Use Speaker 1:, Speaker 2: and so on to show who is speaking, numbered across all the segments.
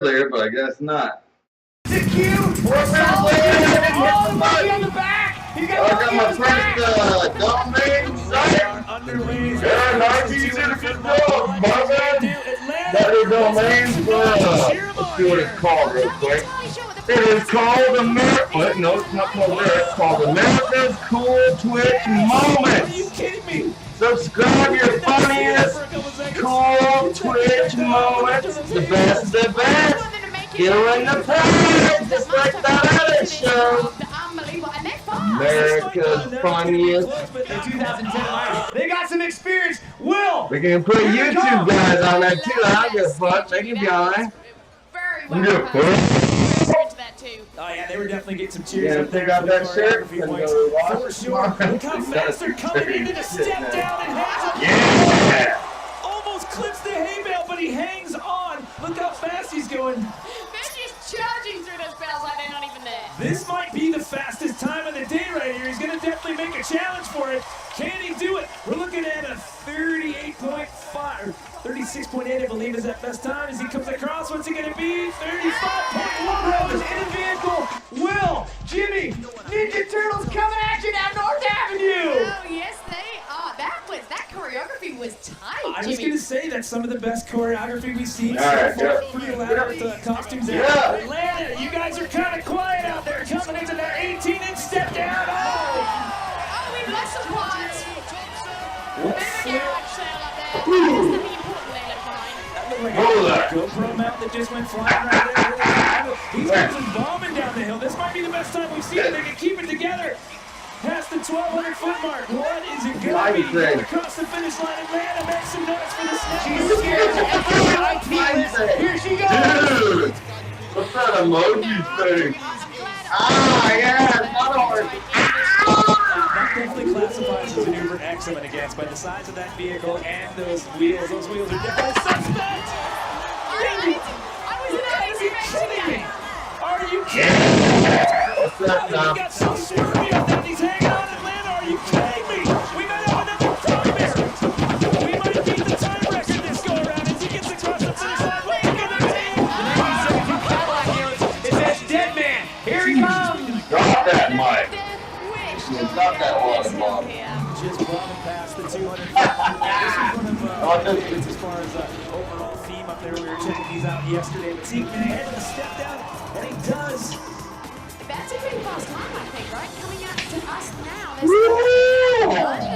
Speaker 1: earlier, but I guess not.
Speaker 2: The cue.
Speaker 1: What's
Speaker 2: that?
Speaker 1: Oh,
Speaker 2: the monkey on the back. He's got
Speaker 1: I got my first domain site. Yeah, 1950 dog, mother. That is domain for, let's see what it's called real quick. It is called America. No, it's not called there. It's called America's Cool Twitch Moments. Are you kidding me? Subscribe your funniest cool Twitch moments. The best, the best. Killing the prize, just like that other show. America's funniest.
Speaker 2: They got some experience. Will!
Speaker 1: We can put YouTube guys on that too. I give a fuck. They can be on there.
Speaker 3: Oh yeah, they were definitely getting some cheers
Speaker 1: up there. Got that shirt?
Speaker 3: For sure. Look how fast they're coming into the step down and has
Speaker 1: Yeah!
Speaker 3: Almost clips the hay bale, but he hangs on. Look how fast he's going.
Speaker 4: Charging through those bells like they're not even there.
Speaker 3: This might be the fastest time of the day right here. He's going to definitely make a challenge for it. Can he do it? We're looking at a 38.5, 36.8, I believe, is that best time. As he comes across, what's he going to be? 35.1.
Speaker 2: Is in the vehicle. Will, Jimmy, Ninja Turtles coming at you down North Avenue.
Speaker 4: Oh, yes, they are. That choreography was tight, Jimmy.
Speaker 3: I was going to say that's some of the best choreography we've seen so far. Pretty elaborate costumes there. Atlanta, you guys are kind of quiet out there coming into their 18-inch step down.
Speaker 4: Oh, we lost some points. Very garage sale up there. That's the important they left behind.
Speaker 3: That GoPro mount that just went flying right there. He's got some bombing down the hill. This might be the best time we've seen it. They can keep it together. Past the 1,200-foot mark. What is it going to be? Going across the finish line. Atlanta makes some noise for the snap.
Speaker 2: She's scared. Here she goes.
Speaker 1: Dude! What's that emoji thing? Ah, yeah!
Speaker 3: That definitely classifies as an Uber excellent against by the size of that vehicle and those wheels. Those wheels are definitely suspect.
Speaker 4: I was
Speaker 3: kidding me? Are you kidding me?
Speaker 1: What's that now?
Speaker 3: He got so squirmy up there. He's hanging on Atlanta. Are you kidding me? We might have another timer. We might beat the time record this go around as he gets across the finish line. Look at the team.
Speaker 2: It says dead man. Here he comes.
Speaker 1: Drop that mic. Drop that water bottle.
Speaker 3: Just running past the 200. This is one of favorites as far as overall theme up there. We were checking these out yesterday. But see, can he head with a step down? And he does.
Speaker 4: That's a pretty fast time, I think, right? Coming out to us now.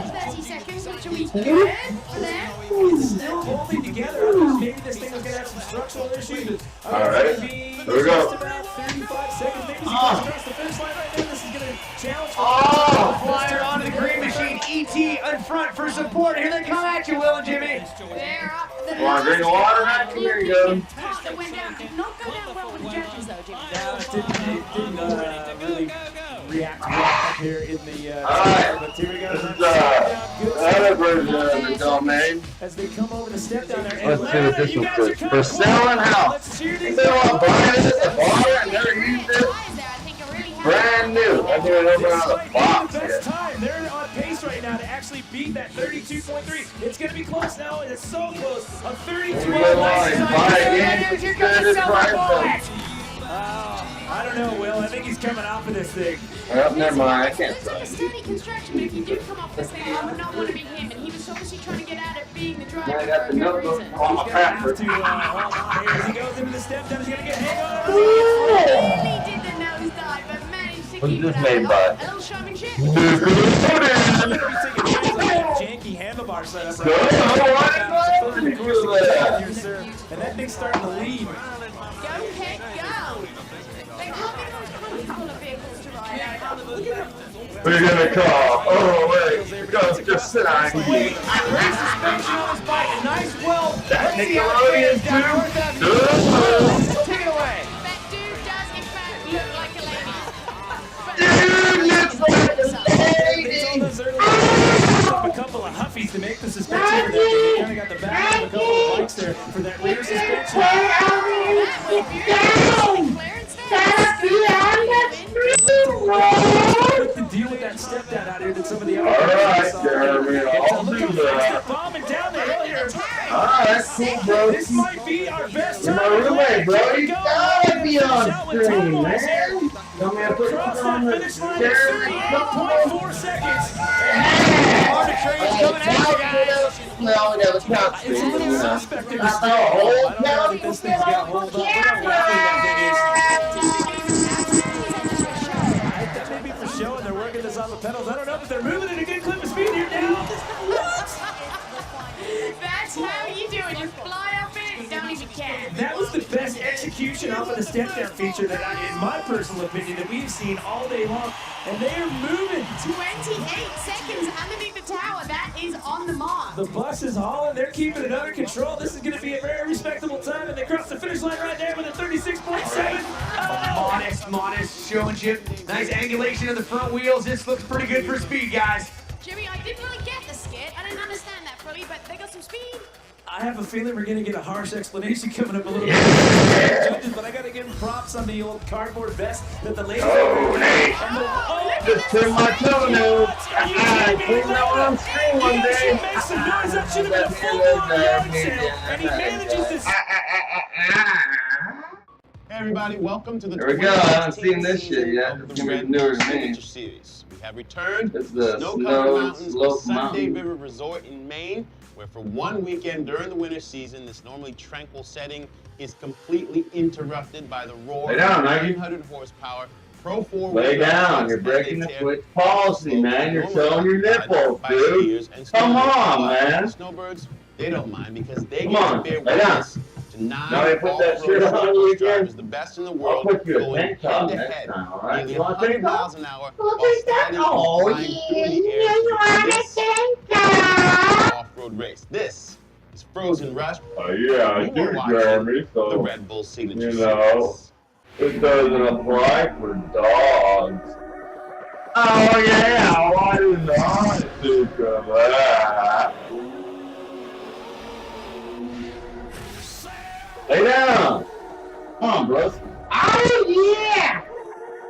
Speaker 4: There's 30 seconds, which are we good for them?
Speaker 3: It's still holding together. I thought maybe this thing was going to have some structural issues.
Speaker 1: All right, here we go.
Speaker 3: Just about 35 seconds. Maybe he goes across the finish line right there. This is going to challenge.
Speaker 2: Flyer onto the green machine. E.T. in front for support. Here they come at you, Will and Jimmy.
Speaker 4: They're up.
Speaker 1: Want to drink water, man? Here you go.
Speaker 4: That went down. Did not go down well with the judges, though, Jimmy.
Speaker 3: It didn't really react well up here in the
Speaker 1: Alright,
Speaker 3: but here we go.
Speaker 1: This is the other version of the domain.
Speaker 3: As they come over the step down there.
Speaker 1: Let's see what this one's for. For selling house. They want to buy this at the bar and never used it. Brand new. I get it over out of the box.
Speaker 3: They're on pace right now to actually beat that 32.3. It's going to be close now, and it's so close. A 32. I don't know, Will. I think he's coming off of this thing.
Speaker 1: Well, never mind. I can't
Speaker 4: It's like a steady construction, but if you do come off this thing, I would not want to be him. And he was obviously trying to get out of being the driver
Speaker 1: I got the notebook on my paper.
Speaker 3: As he goes into the step down, he's going to get hang on.
Speaker 4: Really did the nosedive, but managed to
Speaker 1: What's
Speaker 4: keep
Speaker 1: this
Speaker 4: it
Speaker 1: made
Speaker 4: up.
Speaker 1: by?
Speaker 4: A little showmanship.
Speaker 3: Janky handlebar setup and that thing's starting to lead.
Speaker 4: Go, Kent, go. They have been full of vehicles to ride out. Look at them.
Speaker 1: We're gonna call. Oh wait, go just sit on.
Speaker 2: Wait, race suspension on his bike. A nice well.
Speaker 1: That Nickelodeon too.
Speaker 2: Take it away.
Speaker 4: That dude does in fact look like a lady.
Speaker 1: Dude looks like a lady.
Speaker 3: A couple of huffies to make the suspension. They kind of got the back of a couple of bikes there for that rear suspension. What's the deal with that step down out here that some of the other
Speaker 1: guys saw? Jeremy, I'll do that.
Speaker 3: Bombing down the hill here.
Speaker 1: Alright, cool, bro.
Speaker 3: This might be our best
Speaker 1: You're
Speaker 3: time.
Speaker 1: my roommate, bro.
Speaker 3: Here we go.
Speaker 1: gotta be on screen, man. Tell me I put
Speaker 3: Cross
Speaker 1: it
Speaker 3: that
Speaker 1: on the
Speaker 3: finish line in
Speaker 1: Jeremy
Speaker 3: 38.4 seconds.
Speaker 2: Train's coming at you guys.
Speaker 1: No, we got a couch.
Speaker 3: It's a little suspect in
Speaker 1: I
Speaker 3: this
Speaker 1: thought
Speaker 3: video.
Speaker 1: whole
Speaker 3: I don't know that this thing's got hold up. Look how wobbly that thing is. That may be for show, and they're working this on the pedals. I don't know, but they're moving at a good clip of speed here now.
Speaker 4: That's how you do it. You fly up it, you don't even care.
Speaker 3: That was the best execution off of the step-down feature that in my personal opinion, that we've seen all day long. And they are moving.
Speaker 4: 28 seconds underneath the tower. That is on the mark.
Speaker 3: The bus is hauling. They're keeping it under control. This is going to be a very respectable time. And they cross the finish line right there with a 36.7.
Speaker 2: Modest showmanship. Nice angulation of the front wheels. This looks pretty good for speed, guys.
Speaker 4: Jimmy, I didn't really get the skit. I didn't understand that fully, but they got some speed.
Speaker 3: I have a feeling we're going to get a harsh explanation coming up a little bit. Judges, but I got to give them props on the old cardboard vest that the ladies
Speaker 1: Oh, Nate. Just turn my toenails. I put that on screen one day.
Speaker 3: Makes some noise. That should have been a full-blown yard sale. And he manages this.
Speaker 5: Hey everybody, welcome to the
Speaker 1: There we go. I haven't seen this shit yet. It's gonna be newer to me.
Speaker 5: Series. We have returned
Speaker 1: It's the
Speaker 5: Snow-Covered
Speaker 1: Snow
Speaker 5: Mountains
Speaker 1: Slope
Speaker 5: Sunday
Speaker 1: Mountain.
Speaker 5: River Resort in Maine, where for one weekend during the winter season, this normally tranquil setting is completely interrupted by the roar
Speaker 1: Lay down,
Speaker 5: of
Speaker 1: Maggie.
Speaker 5: 900 horsepower Pro 4
Speaker 1: Lay down. You're breaking the switch policy, man. You're showing your nipples, dude. Come on, man.
Speaker 5: Snowbirds, they don't mind because they
Speaker 1: Come
Speaker 5: get
Speaker 1: on,
Speaker 5: to bear
Speaker 1: lay down.
Speaker 5: witness to 9
Speaker 1: Now they put that shit on the
Speaker 5: off-road
Speaker 1: weekend.
Speaker 5: drivers, the best in the
Speaker 1: I'll
Speaker 5: world,
Speaker 1: put you a
Speaker 5: going
Speaker 1: tank top next
Speaker 5: head-to-head,
Speaker 1: time, all right?
Speaker 5: nearly
Speaker 1: You want a
Speaker 5: 100
Speaker 1: tank top?
Speaker 5: miles an hour,
Speaker 1: Look
Speaker 5: while
Speaker 1: at that.
Speaker 5: sliding
Speaker 1: Oh,
Speaker 5: and flying through the air. This off-road race. This is Frozen Rush.
Speaker 1: Oh, yeah, I
Speaker 5: You
Speaker 1: do,
Speaker 5: are watching
Speaker 1: Jeremy,
Speaker 5: the
Speaker 1: so,
Speaker 5: Red Bull Signature
Speaker 1: you know,
Speaker 5: Series.
Speaker 1: it doesn't apply for dogs. Oh, yeah, why didn't I think of that? Lay down. Come on, bros. Oh, yeah.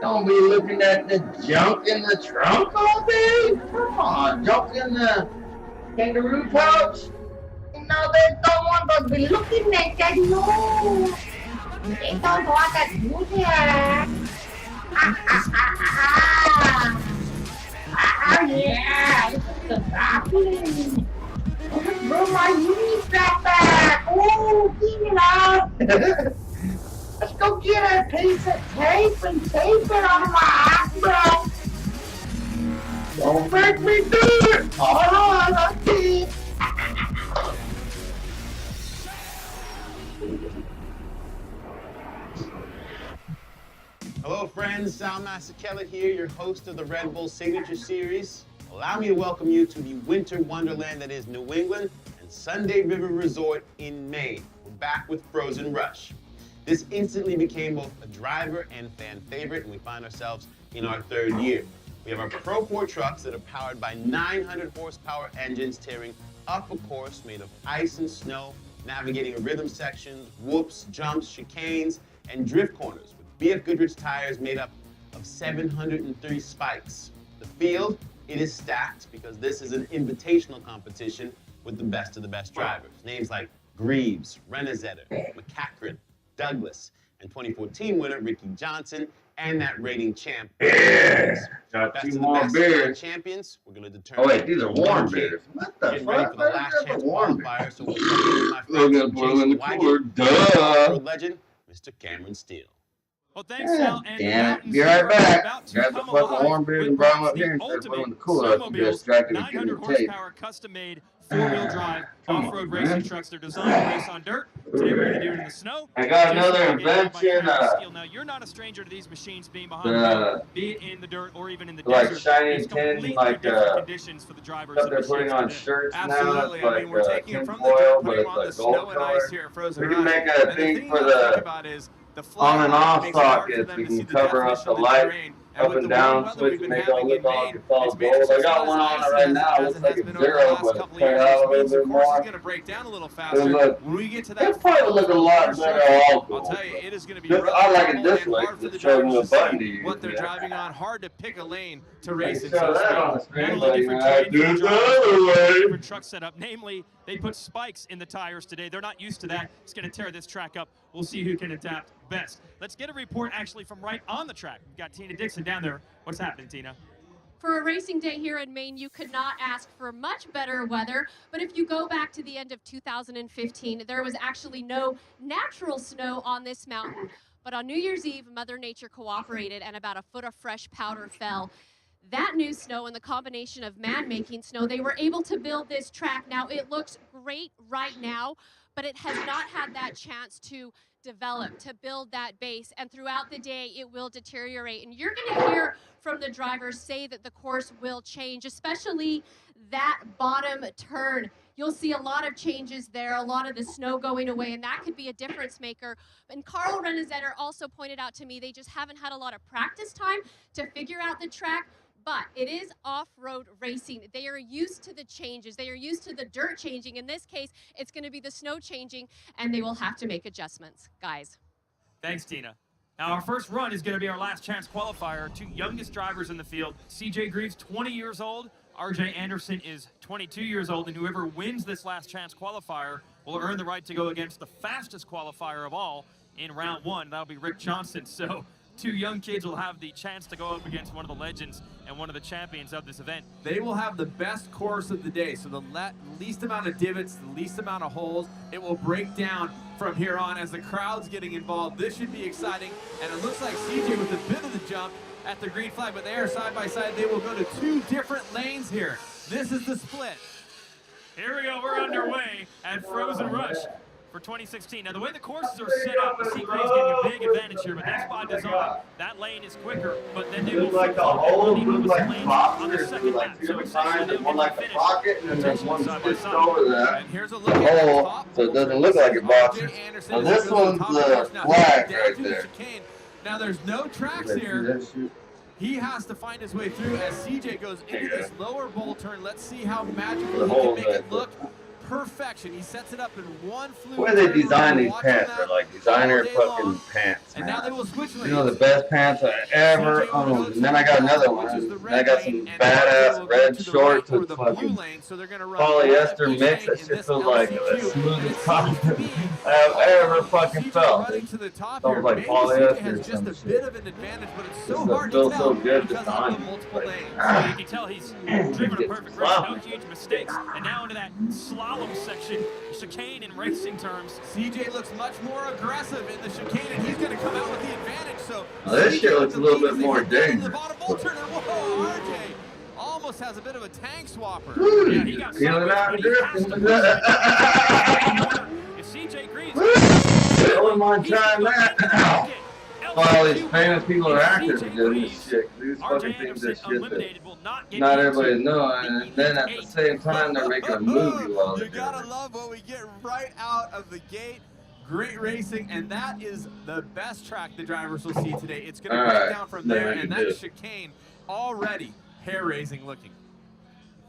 Speaker 1: Don't be looking at the junk in the trunk all day. Come on, junk in the kangaroo pouch.
Speaker 6: No, they don't want to be looking at that, no. They don't want to do that. Oh, yeah, this is the happening. Bro, my knees got back. Oh, keep it up. Let's go get a piece of tape and tape it on my ass, bro. Don't make me do it. Hold on, I'll see.
Speaker 5: Hello friends, Soundmaster Kellett here, your host of the Red Bull Signature Series. Allow me to welcome you to the winter wonderland that is New England and Sunday River Resort in Maine. We're back with Frozen Rush. This instantly became both a driver and fan favorite, and we find ourselves in our third year. We have our Pro 4 trucks that are powered by 900 horsepower engines tearing up a course made of ice and snow, navigating rhythm sections, whoops, jumps, chicanes, and drift corners with BF Goodrich tires made up of 703 spikes. The field, it is stacked because this is an invitational competition with the best of the best drivers. Names like Greaves, Renazetter, McCachran, Douglas, and 2014 winner Ricky Johnson, and that rating champ.
Speaker 1: Yeah, got
Speaker 5: Best
Speaker 1: two
Speaker 5: of the
Speaker 1: more
Speaker 5: best
Speaker 1: beers.
Speaker 5: champions. We're going to determine.
Speaker 1: Oh wait, these are warm
Speaker 5: one kid.
Speaker 1: beers. What the
Speaker 5: Getting ready
Speaker 1: fuck?
Speaker 5: for the last
Speaker 1: Those are
Speaker 5: chance
Speaker 1: warm beers.
Speaker 5: qualifier, so we'll check in with my
Speaker 1: We're
Speaker 5: friends
Speaker 1: gonna put them in the
Speaker 5: Jason
Speaker 1: cooler.
Speaker 5: Wagon,
Speaker 1: Duh.
Speaker 5: road legend, Mr. Cameron Steele.
Speaker 7: Well, thanks,
Speaker 1: Yeah,
Speaker 7: Sal. And the
Speaker 1: damn it.
Speaker 7: mountains
Speaker 1: Be right
Speaker 7: are
Speaker 1: back.
Speaker 7: about to
Speaker 1: Grab the
Speaker 7: come
Speaker 1: fucking
Speaker 7: alive
Speaker 1: warm beers
Speaker 7: with
Speaker 1: and bring them up
Speaker 7: the
Speaker 1: here instead of putting them in the
Speaker 7: ultimate
Speaker 1: cooler. If you get distracted and give
Speaker 7: 900
Speaker 1: me the tape.
Speaker 7: horsepower, custom-made, four-wheel drive,
Speaker 1: Come on,
Speaker 7: off-road
Speaker 1: man.
Speaker 7: racing trucks. They're designed to race on dirt. Today we're going to do it in the snow.
Speaker 1: I got
Speaker 7: Jason
Speaker 1: another
Speaker 7: Wagon,
Speaker 1: invention,
Speaker 7: by Cameron Steele. Now, you're not a stranger to these machines being behind the wheel, be it in the dirt or even in the
Speaker 1: like
Speaker 7: desert.
Speaker 1: shiny
Speaker 7: It's
Speaker 1: tin,
Speaker 7: completely
Speaker 1: like,
Speaker 7: different conditions for the drivers
Speaker 1: stuff
Speaker 7: of
Speaker 1: they're
Speaker 7: the
Speaker 1: putting
Speaker 7: machines
Speaker 1: on
Speaker 7: to do.
Speaker 1: shirts now.
Speaker 7: Absolutely.
Speaker 1: It's
Speaker 7: I mean, we're
Speaker 1: like
Speaker 7: taking it from the
Speaker 1: tinfoil,
Speaker 7: dirt,
Speaker 1: but
Speaker 7: putting
Speaker 1: it's
Speaker 7: on the
Speaker 1: like
Speaker 7: snow
Speaker 1: gold
Speaker 7: and ice
Speaker 1: color.
Speaker 7: here at Frozen
Speaker 1: We can
Speaker 7: Rush.
Speaker 1: make a
Speaker 7: And the
Speaker 1: thing
Speaker 7: thing
Speaker 1: for
Speaker 7: you gotta think
Speaker 1: the
Speaker 7: about is the
Speaker 1: on and
Speaker 7: flat
Speaker 1: off
Speaker 7: makes it hard for
Speaker 1: sockets.
Speaker 7: them
Speaker 1: We
Speaker 7: to see
Speaker 1: can
Speaker 7: the
Speaker 1: cover up
Speaker 7: definition
Speaker 1: the
Speaker 7: of the
Speaker 1: light,
Speaker 7: terrain.
Speaker 1: up
Speaker 7: with
Speaker 1: and
Speaker 7: the
Speaker 1: down
Speaker 7: warm weather
Speaker 1: switch
Speaker 7: we've
Speaker 1: to
Speaker 7: been
Speaker 1: make it
Speaker 7: having
Speaker 1: look
Speaker 7: in
Speaker 1: all
Speaker 7: Maine,
Speaker 1: it's all
Speaker 7: it's made
Speaker 1: gold.
Speaker 7: it
Speaker 1: I
Speaker 7: so
Speaker 1: got
Speaker 7: it's
Speaker 1: one
Speaker 7: not
Speaker 1: on
Speaker 7: as
Speaker 1: it right
Speaker 7: icy
Speaker 1: now.
Speaker 7: as
Speaker 1: Looks
Speaker 7: it
Speaker 1: like
Speaker 7: has been
Speaker 1: it's
Speaker 7: over the
Speaker 1: zero,
Speaker 7: last
Speaker 1: but
Speaker 7: couple
Speaker 1: it's
Speaker 7: of
Speaker 1: cut
Speaker 7: years,
Speaker 1: out a
Speaker 7: which means
Speaker 1: little
Speaker 7: the
Speaker 1: bit
Speaker 7: course is
Speaker 1: more.
Speaker 7: going to break down a little
Speaker 1: It
Speaker 7: faster.
Speaker 1: look,
Speaker 7: When we get to
Speaker 1: it
Speaker 7: that
Speaker 1: probably look a lot better all gold.
Speaker 7: I'll tell you, it is going to be
Speaker 1: Just,
Speaker 7: rough
Speaker 1: I like it
Speaker 7: and
Speaker 1: this way
Speaker 7: hard for
Speaker 1: because
Speaker 7: the
Speaker 1: it shows
Speaker 7: drivers
Speaker 1: me a
Speaker 7: to
Speaker 1: button to
Speaker 7: see
Speaker 1: use.
Speaker 7: what they're
Speaker 1: Yeah.
Speaker 7: driving on. Hard to pick a lane to
Speaker 1: I
Speaker 7: race
Speaker 1: can
Speaker 7: in.
Speaker 1: show
Speaker 7: So
Speaker 1: that on the
Speaker 7: not
Speaker 1: screen,
Speaker 7: only
Speaker 1: but
Speaker 7: different
Speaker 1: I
Speaker 7: terrain
Speaker 1: do
Speaker 7: for
Speaker 1: it
Speaker 7: the
Speaker 1: the
Speaker 7: drivers,
Speaker 1: other way.
Speaker 7: different truck setup. Namely, they put spikes in the tires today. They're not used to that. It's going to tear this track up. We'll see who can adapt best. Let's get a report actually from right on the track. We've got Tina Dixon down there. What's happening, Tina?
Speaker 4: For a racing day here in Maine, you could not ask for much better weather. But if you go back to the end of 2015, there was actually no natural snow on this mountain. But on New Year's Eve, Mother Nature cooperated and about a foot of fresh powder fell. That new snow and the combination of man-making snow, they were able to build this track. Now, it looks great right now, but it has not had that chance to develop, to build that base, and throughout the day it will deteriorate. And you're going to hear from the drivers say that the course will change, especially that bottom turn. You'll see a lot of changes there, a lot of the snow going away, and that could be a difference maker. And Carl Renezetter also pointed out to me they just haven't had a lot of practice time to figure out the track. But it is off-road racing. They are used to the changes. They are used to the dirt changing. In this case, it's going to be the snow changing, and they will have to make adjustments, guys.
Speaker 7: Thanks, Tina. Now, our first run is going to be our last chance qualifier. Our two youngest drivers in the field. CJ Greaves, 20 years old. RJ Anderson is 22 years old. And whoever wins this last chance qualifier will earn the right to go against the fastest qualifier of all in round one. That'll be Rick Johnson. So two young kids will have the chance to go up against one of the legends and one of the champions of this event.
Speaker 8: They will have the best course of the day, so the least amount of divots, the least amount of holes. It will break down from here on as the crowd's getting involved. This should be exciting, and it looks like CJ with a bit of the jump at the green flag, but they are side by side. They will go to two different lanes here. This is the split.
Speaker 7: Here we go, we're underway at Frozen Rush for 2016. Now, the way the courses are set up, you see Greaves getting a big advantage here, but that spot design, that lane is quicker, but then they will
Speaker 1: like the hole, look like the box. There's like two different signs, one like the pocket, and then there's one switched over that.
Speaker 8: And here's a look
Speaker 1: The
Speaker 8: at the
Speaker 1: hole,
Speaker 8: top.
Speaker 1: so it doesn't look like a box. Now this one's the flag right there.
Speaker 8: Now there's no tracks here. He has to find his way through as CJ goes into this lower bowl turn. Let's see how magical he can make it look. Perfection. He sets it up in one fluid.
Speaker 1: Where they design these pants are like designer fucking pants,
Speaker 8: and
Speaker 1: man.
Speaker 8: now they will switch lanes.
Speaker 1: You know, the best pants I ever owned. And then I got another one. And I got some badass red shorts with fucking polyester mix. That shit feels like the smoothest cotton I've ever fucking felt. Felt like polyester or some shit.
Speaker 8: So
Speaker 1: hard to tell so good
Speaker 8: because
Speaker 1: design.
Speaker 8: of the multiple lanes.
Speaker 7: You can tell he's driven a perfect race, no huge mistakes. And now into that slalom section, chicane in racing terms.
Speaker 8: CJ looks much more aggressive in the chicane, and he's going to come out with the advantage. So
Speaker 1: now this shit looks a little bit more dangerous.
Speaker 8: The bottom bowl turn, and whoa, RJ almost has a bit of a tank swapper.
Speaker 7: Yeah, he got
Speaker 1: Feeling out and drifting.
Speaker 7: If CJ Greaves,
Speaker 1: I wouldn't mind trying that. All these famous people are actors and doing this shit. These fucking things are shit that not everybody knows. And then at the same time, they're making a movie while they're
Speaker 8: You
Speaker 1: doing
Speaker 8: gotta
Speaker 1: it.
Speaker 8: love what we get right out of the gate. Great racing, and that is the best track the drivers will see today. It's going to break down from there, and that chicane already hair-raising looking.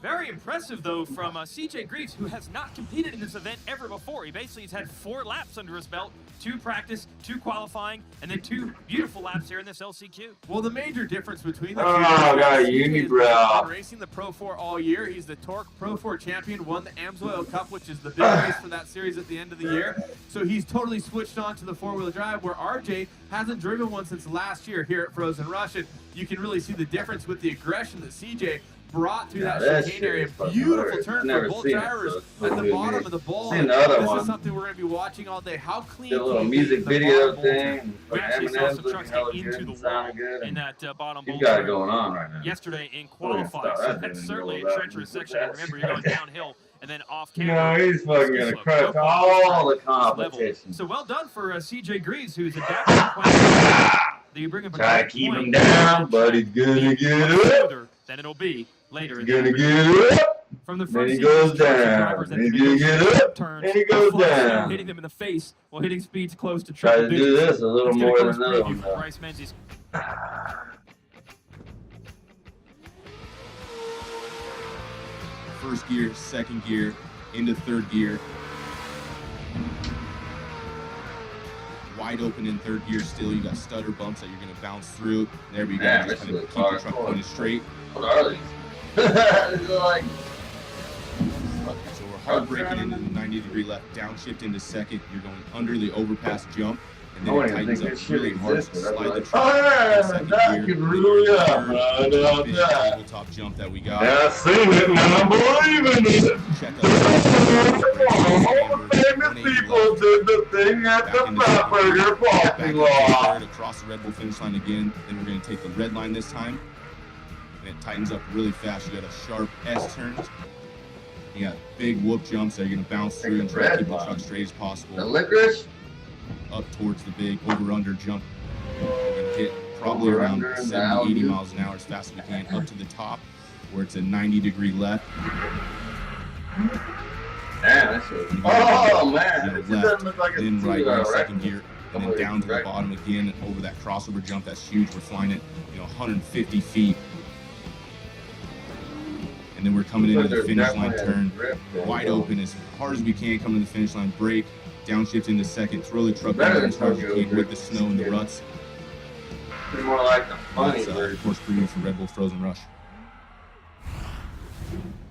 Speaker 7: Very impressive, though, from CJ Greaves, who has not competed in this event ever before. He basically has had 4 laps under his belt, 2 practice, 2 qualifying, and then 2 beautiful laps here in this LCQ.
Speaker 8: Well, the major difference between the two
Speaker 1: got a unibrow.
Speaker 8: racing the Pro 4 all year. He's the Torque Pro 4 champion, won the Amsoil Cup, which is the big race for that series at the end of the year. So he's totally switched on to the 4-wheel drive, where RJ hasn't driven one since last year here at Frozen Rush. And you can really see the difference with the aggression that CJ brought through that chicane area. Beautiful turn for both drivers at the bottom of the bowl. This is something we're going to be watching all day. How clean
Speaker 1: The little music video thing.
Speaker 7: We actually saw
Speaker 1: Eminem's
Speaker 7: some
Speaker 1: looking
Speaker 7: trucks
Speaker 1: hella
Speaker 7: get
Speaker 1: good
Speaker 7: into
Speaker 1: and
Speaker 7: the wall
Speaker 1: sounding good.
Speaker 7: in that bottom bowl
Speaker 1: He's got it going on right now.
Speaker 7: yesterday in
Speaker 1: Oh, yeah,
Speaker 7: qualifying.
Speaker 1: stop
Speaker 7: So
Speaker 1: that
Speaker 7: that's
Speaker 1: thing
Speaker 7: certainly
Speaker 1: and
Speaker 7: a
Speaker 1: roll
Speaker 7: treacherous
Speaker 1: that.
Speaker 7: section. Remember, you're going downhill and then off
Speaker 1: No,
Speaker 7: camera.
Speaker 1: he's fucking gonna crush all the competition.
Speaker 7: So well done for CJ Greaves, who's adapted quite you bring up a
Speaker 1: Try to
Speaker 7: great
Speaker 1: keep
Speaker 7: point.
Speaker 1: him down, but he's gonna get up.
Speaker 7: Smoother than it'll be later in
Speaker 1: He's gonna
Speaker 7: the
Speaker 1: get up.
Speaker 7: From the
Speaker 1: Then
Speaker 7: first
Speaker 1: he
Speaker 7: season,
Speaker 1: goes
Speaker 7: trucks and
Speaker 1: down.
Speaker 7: drivers
Speaker 1: Then
Speaker 7: that
Speaker 1: he's
Speaker 7: make
Speaker 1: gonna
Speaker 7: those
Speaker 1: get
Speaker 7: sharp
Speaker 1: up.
Speaker 7: turns,
Speaker 1: Then he goes
Speaker 7: flush,
Speaker 1: down.
Speaker 7: hitting them in the face while hitting speeds close to
Speaker 1: Try
Speaker 7: triple
Speaker 1: to do
Speaker 7: digits.
Speaker 1: this a little
Speaker 7: Let's get
Speaker 1: more
Speaker 7: close
Speaker 1: than another
Speaker 7: preview
Speaker 1: one,
Speaker 7: from
Speaker 1: though.
Speaker 7: Bryce Menzies.
Speaker 9: First gear, second gear, into third gear. Wide open in third gear still. You got stutter bumps that you're going to bounce through. There we go.
Speaker 1: Yeah,
Speaker 9: Just
Speaker 1: this
Speaker 9: kind of
Speaker 1: is
Speaker 9: keep the truck
Speaker 1: hardcore.
Speaker 9: pointed straight.
Speaker 1: What are these? This is like
Speaker 9: So we're hard braking into the 90-degree left, downshift into second. You're going under the overpass jump. And
Speaker 1: I
Speaker 9: then it
Speaker 1: wouldn't
Speaker 9: tightens
Speaker 1: think
Speaker 9: up
Speaker 1: this shit
Speaker 9: really hard to
Speaker 1: existed.
Speaker 9: slide the
Speaker 1: Like,
Speaker 9: truck
Speaker 1: oh
Speaker 9: in
Speaker 1: yeah,
Speaker 9: second
Speaker 1: that
Speaker 9: gear.
Speaker 1: could
Speaker 9: And
Speaker 1: really
Speaker 9: then
Speaker 1: up right about
Speaker 9: big
Speaker 1: that.
Speaker 9: tabletop jump that we got.
Speaker 1: Yeah, I seen it and I believe in it.
Speaker 9: Check out
Speaker 1: All the famous people did the thing at the Fatburger parking lot.
Speaker 9: Across the Red Bull finish line again. Then we're going to take the red line this time. And it tightens up really fast. You got a sharp S turn. You got big whoop jumps that you're going to bounce through and try to keep the truck straight as possible.
Speaker 1: The licorice?
Speaker 9: Up towards the big over-under jump. We're going to hit probably around 70, 80 miles an hour as fast as we can up to the top where it's a 90-degree left.
Speaker 1: Damn, that's it. Oh man, it doesn't look like it's
Speaker 9: then right
Speaker 1: too,
Speaker 9: in second gear, and then down to the bottom again and over that crossover jump. That's huge. We're flying it, 150 feet. And then we're coming into the finish line turn, wide open as hard as we can, coming to the finish line, brake, downshift into second, throw the truck down as hard as you can with the snow and the ruts.
Speaker 1: Pretty more like the funny
Speaker 9: version. Of course, preview for Red Bull Frozen Rush.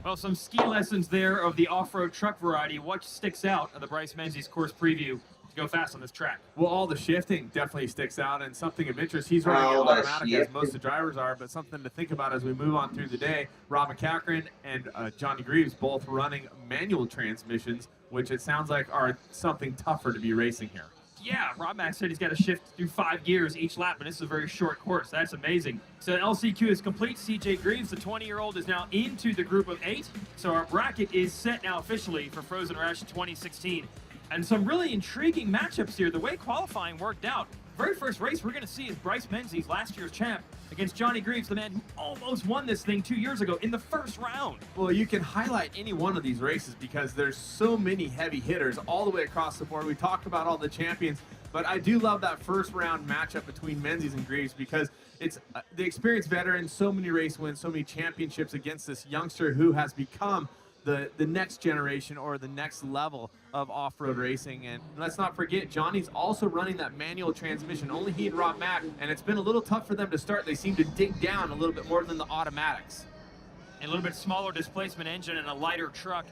Speaker 7: Well, some ski lessons there of the off-road truck variety. What sticks out of the Bryce Menzies course preview to go fast on this track?
Speaker 8: Well, all the shifting definitely sticks out, and something of interest. He's running automatic as most of the drivers are, but something to think about as we move on through the day. Rob McCachran and Johnny Greaves both running manual transmissions, which it sounds like are something tougher to be racing here.
Speaker 7: Yeah, Rob Mack said he's got to shift through 5 gears each lap, and this is a very short course. That's amazing. So LCQ is complete. CJ Greaves, the 20-year-old, is now into the group of 8. So our bracket is set now officially for Frozen Rush 2016. And some really intriguing matchups here. The way qualifying worked out, very first race we're going to see is Bryce Menzies, last year's champ, against Johnny Greaves, the man who almost won this thing 2 years ago in the first round.
Speaker 8: Well, you can highlight any one of these races because there's so many heavy hitters all the way across the board. We talked about all the champions, but I do love that first round matchup between Menzies and Greaves because it's the experienced veteran, so many race wins, so many championships against this youngster who has become the next generation or the next level of off-road racing. And let's not forget, Johnny's also running that manual transmission. Only he and Rob Mack, and it's been a little tough for them to start. They seem to dig down a little bit more than the automatics.
Speaker 7: And a little bit smaller displacement engine and a lighter truck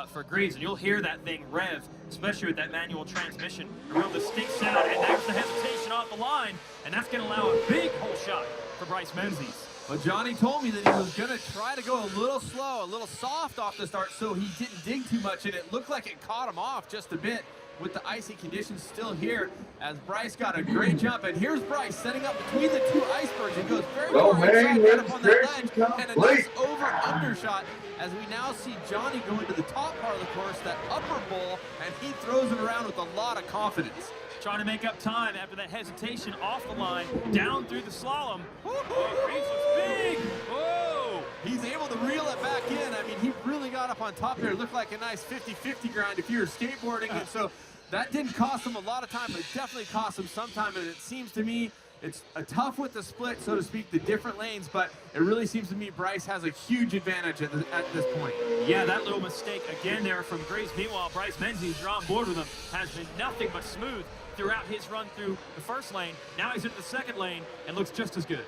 Speaker 7: for Greaves, and you'll hear that thing rev, especially with that manual transmission. A real distinct sound, and there's the hesitation off the line, and that's going to allow a big hole shot for Bryce Menzies.
Speaker 8: Well, Johnny told me that he was going to try to go a little slow, a little soft off the start, so he didn't dig too much, and it looked like it caught him off just a bit with the icy conditions still here as Bryce got a great jump. And here's Bryce setting up between the two icebergs. It goes very far inside, right up on that ledge, and a nice over-under shot as we now see Johnny go into the top part of the course, that upper bowl, and he throws it around with a lot of confidence.
Speaker 7: Trying to make up time after that hesitation off the line, down through the slalom. Greaves looks big. Whoa!
Speaker 8: He's able to reel it back in. I mean, he really got up on top there. It looked like a nice 50-50 grind if you were skateboarding. And so that didn't cost him a lot of time, but it definitely cost him some time. And it seems to me it's a tough with the split, so to speak, the different lanes, but it really seems to me Bryce has a huge advantage at this point.
Speaker 7: Yeah, that little mistake again there from Greaves. Meanwhile, Bryce Menzies, you're on board with him, has been nothing but smooth throughout his run through the first lane. Now he's into the second lane and looks just as good.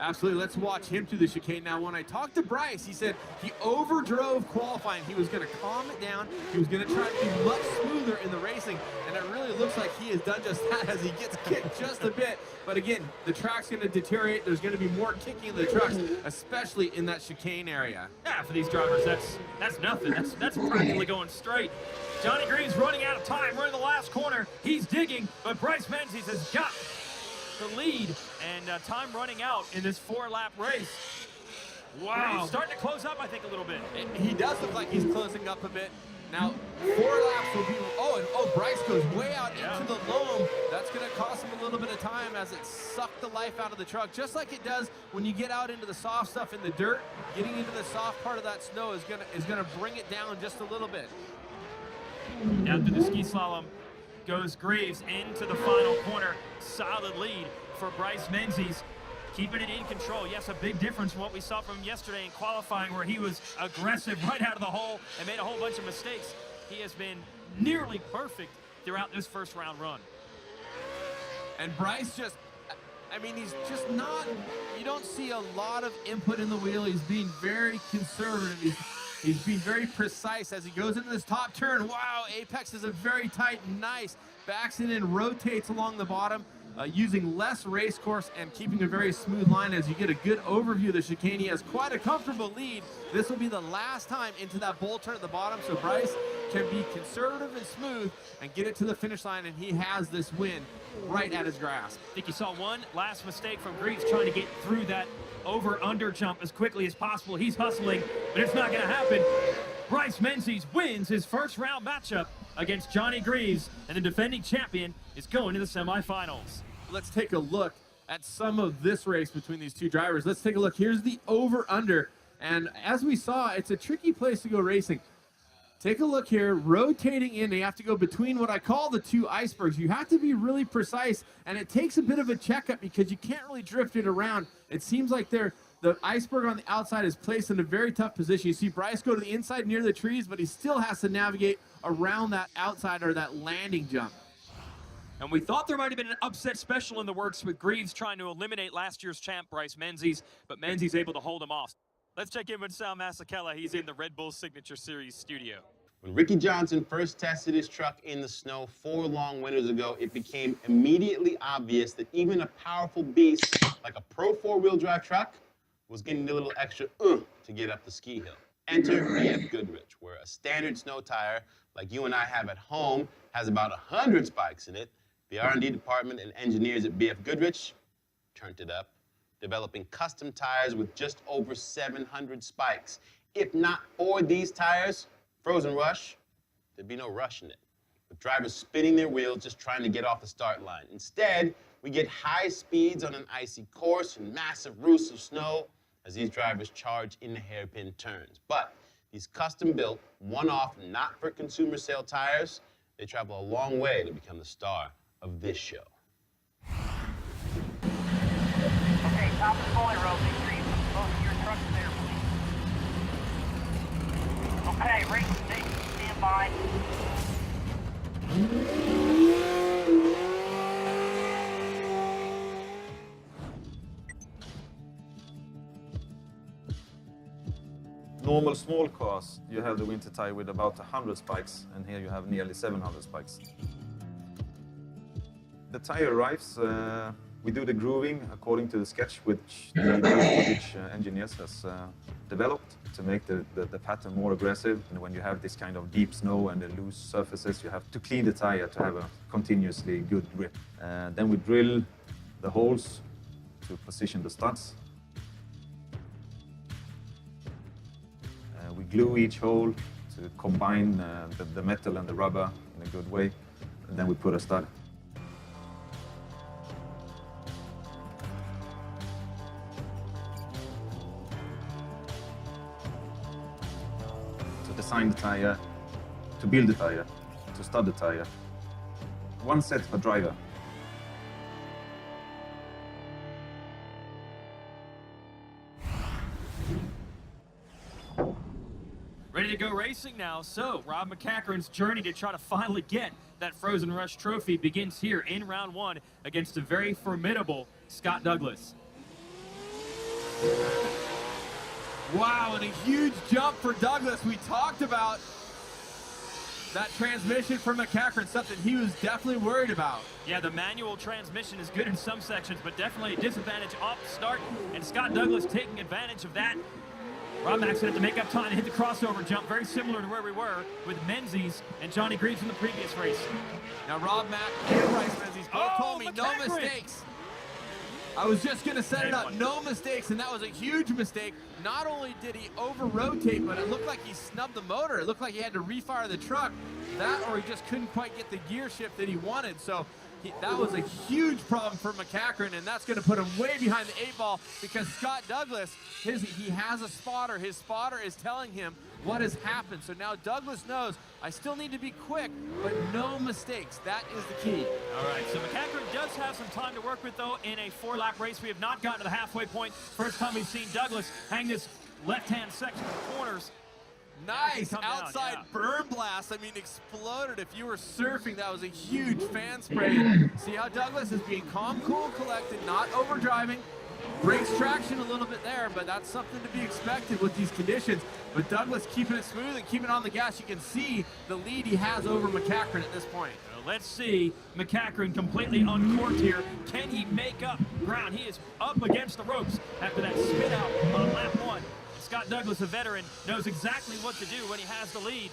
Speaker 8: Absolutely. Let's watch him through the chicane. Now, when I talked to Bryce, he said he overdrove qualifying. He was going to calm it down. He was going to try to be much smoother in the racing, and it really looks like he has done just that as he gets kicked just a bit. But again, the track's going to deteriorate. There's going to be more kicking of the trucks, especially in that chicane area.
Speaker 7: Yeah, for these drivers, that's nothing. That's practically going straight. Johnny Greaves running out of time. We're in the last corner. He's digging, but Bryce Menzies has got the lead, and time running out in this 4-lap race. Wow. He's starting to close up, I think, a little bit.
Speaker 8: He does look like he's closing up a bit. Now, 4 laps will be, Bryce goes way out into the loam. That's going to cost him a little bit of time as it sucked the life out of the truck, just like it does when you get out into the soft stuff in the dirt. Getting into the soft part of that snow is gonna bring it down just a little bit.
Speaker 7: Down through the ski slalom goes Greaves into the final corner. Solid lead for Bryce Menzies, keeping it in control. Yes, a big difference from what we saw from yesterday in qualifying, where he was aggressive right out of the hole and made a whole bunch of mistakes. He has been nearly perfect throughout this first round run.
Speaker 8: And Bryce he's just not, you don't see a lot of input in the wheel. He's being very conservative. He's He's being very precise as he goes into this top turn. Wow, apex is a very tight, nice. Backs in and rotates along the bottom, using less race course and keeping a very smooth line as you get a good overview of the chicane. He has quite a comfortable lead. This will be the last time into that bull turn at the bottom, so Bryce can be conservative and smooth and get it to the finish line, and he has this win right at his grasp.
Speaker 7: I think you saw one last mistake from Greaves trying to get through that over-under jump as quickly as possible. He's hustling, but it's not going to happen. Bryce Menzies wins his first round matchup against Johnny Greaves, and the defending champion is going to the semifinals.
Speaker 8: Let's take a look at some of this race between these two drivers. Let's take a look. Here's the over-under, and as we saw, it's a tricky place to go racing. Take a look here, rotating in. You have to go between what I call the two icebergs. You have to be really precise, and it takes a bit of a checkup because you can't really drift it around. It seems like the iceberg on the outside is placed in a very tough position. You see Bryce go to the inside near the trees, but he still has to navigate around that outside or that landing jump.
Speaker 7: And we thought there might have been an upset special in the works with Greaves trying to eliminate last year's champ Bryce Menzies, but Menzies able to hold him off. Let's check in with Sal Masekela. He's in the Red Bull Signature Series studio.
Speaker 5: When Ricky Johnson first tested his truck in the snow 4 long winters ago, it became immediately obvious that even a powerful beast like a Pro 4-wheel drive truck was getting a little extra to get up the ski hill. Enter BF Goodrich, where a standard snow tire like you and I have at home has about 100 spikes in it. The R&D department and engineers at BF Goodrich turned it up, developing custom tires with just over 700 spikes. If not for these tires, Frozen Rush, there'd be no rush in it, with drivers spinning their wheels just trying to get off the start line. Instead, we get high speeds on an icy course and massive roofs of snow as these drivers charge into hairpin turns. But these custom-built, one-off, not-for-consumer sale tires, they travel a long way to become the star of this show.
Speaker 6: Okay, top of the bully road, make sure you put both of your trucks there, please. Okay, race station, stand by.
Speaker 10: Normal small cars, you have the winter tire with about 100 spikes, and here you have nearly 700 spikes. The tire arrives, we do the grooving according to the sketch which the British engineers has developed to make the pattern more aggressive. And when you have this kind of deep snow and the loose surfaces, you have to clean the tire to have a continuously good grip. Then we drill the holes to position the studs. We glue each hole to combine the metal and the rubber in a good way, and then we put a stud. To design the tire, to build the tire, to stud the tire. One set per driver.
Speaker 7: Ready to go racing now, so Rob McCachran's journey to try to finally get that Frozen Rush trophy begins here in round 1 against a very formidable Scott Douglas.
Speaker 8: Wow, and a huge jump for Douglas. We talked about that transmission from McCachran, something he was definitely worried about.
Speaker 7: Yeah, the manual transmission is good in some sections, but definitely a disadvantage off the start, and Scott Douglas taking advantage of that. Rob Max had to make up time to hit the crossover jump, very similar to where we were with Menzies and Johnny Greaves in the previous race.
Speaker 8: Now Rob Mack and Bryce Menzies both told me no mistakes. I was just going to set it up, no mistakes, and that was a huge mistake. Not only did he over-rotate, but it looked like he snubbed the motor. It looked like he had to refire the truck. That or he just couldn't quite get the gear shift that he wanted. So that was a huge problem for McCachran, and that's going to put him way behind the 8 ball because Scott Douglas, he has a spotter. His spotter is telling him what has happened. So now Douglas knows, I still need to be quick, but no mistakes. That is the key.
Speaker 7: All right, so McCachran does have some time to work with, though, in a 4-lap race. We have not gotten to the halfway point. First time we've seen Douglas hang this left-hand section of corners.
Speaker 8: Nice outside berm blast. I mean, exploded. If you were surfing, that was a huge fan spray. See how Douglas is being calm, cool, collected, not overdriving. Breaks traction a little bit there, but that's something to be expected with these conditions. But Douglas keeping it smooth and keeping it on the gas. You can see the lead he has over McCachran at this point.
Speaker 7: Well, let's see McCachran completely uncorked here. Can he make up ground? He is up against the ropes after that spin out on lap 1. Scott Douglas, a veteran, knows exactly what to do when he has the lead.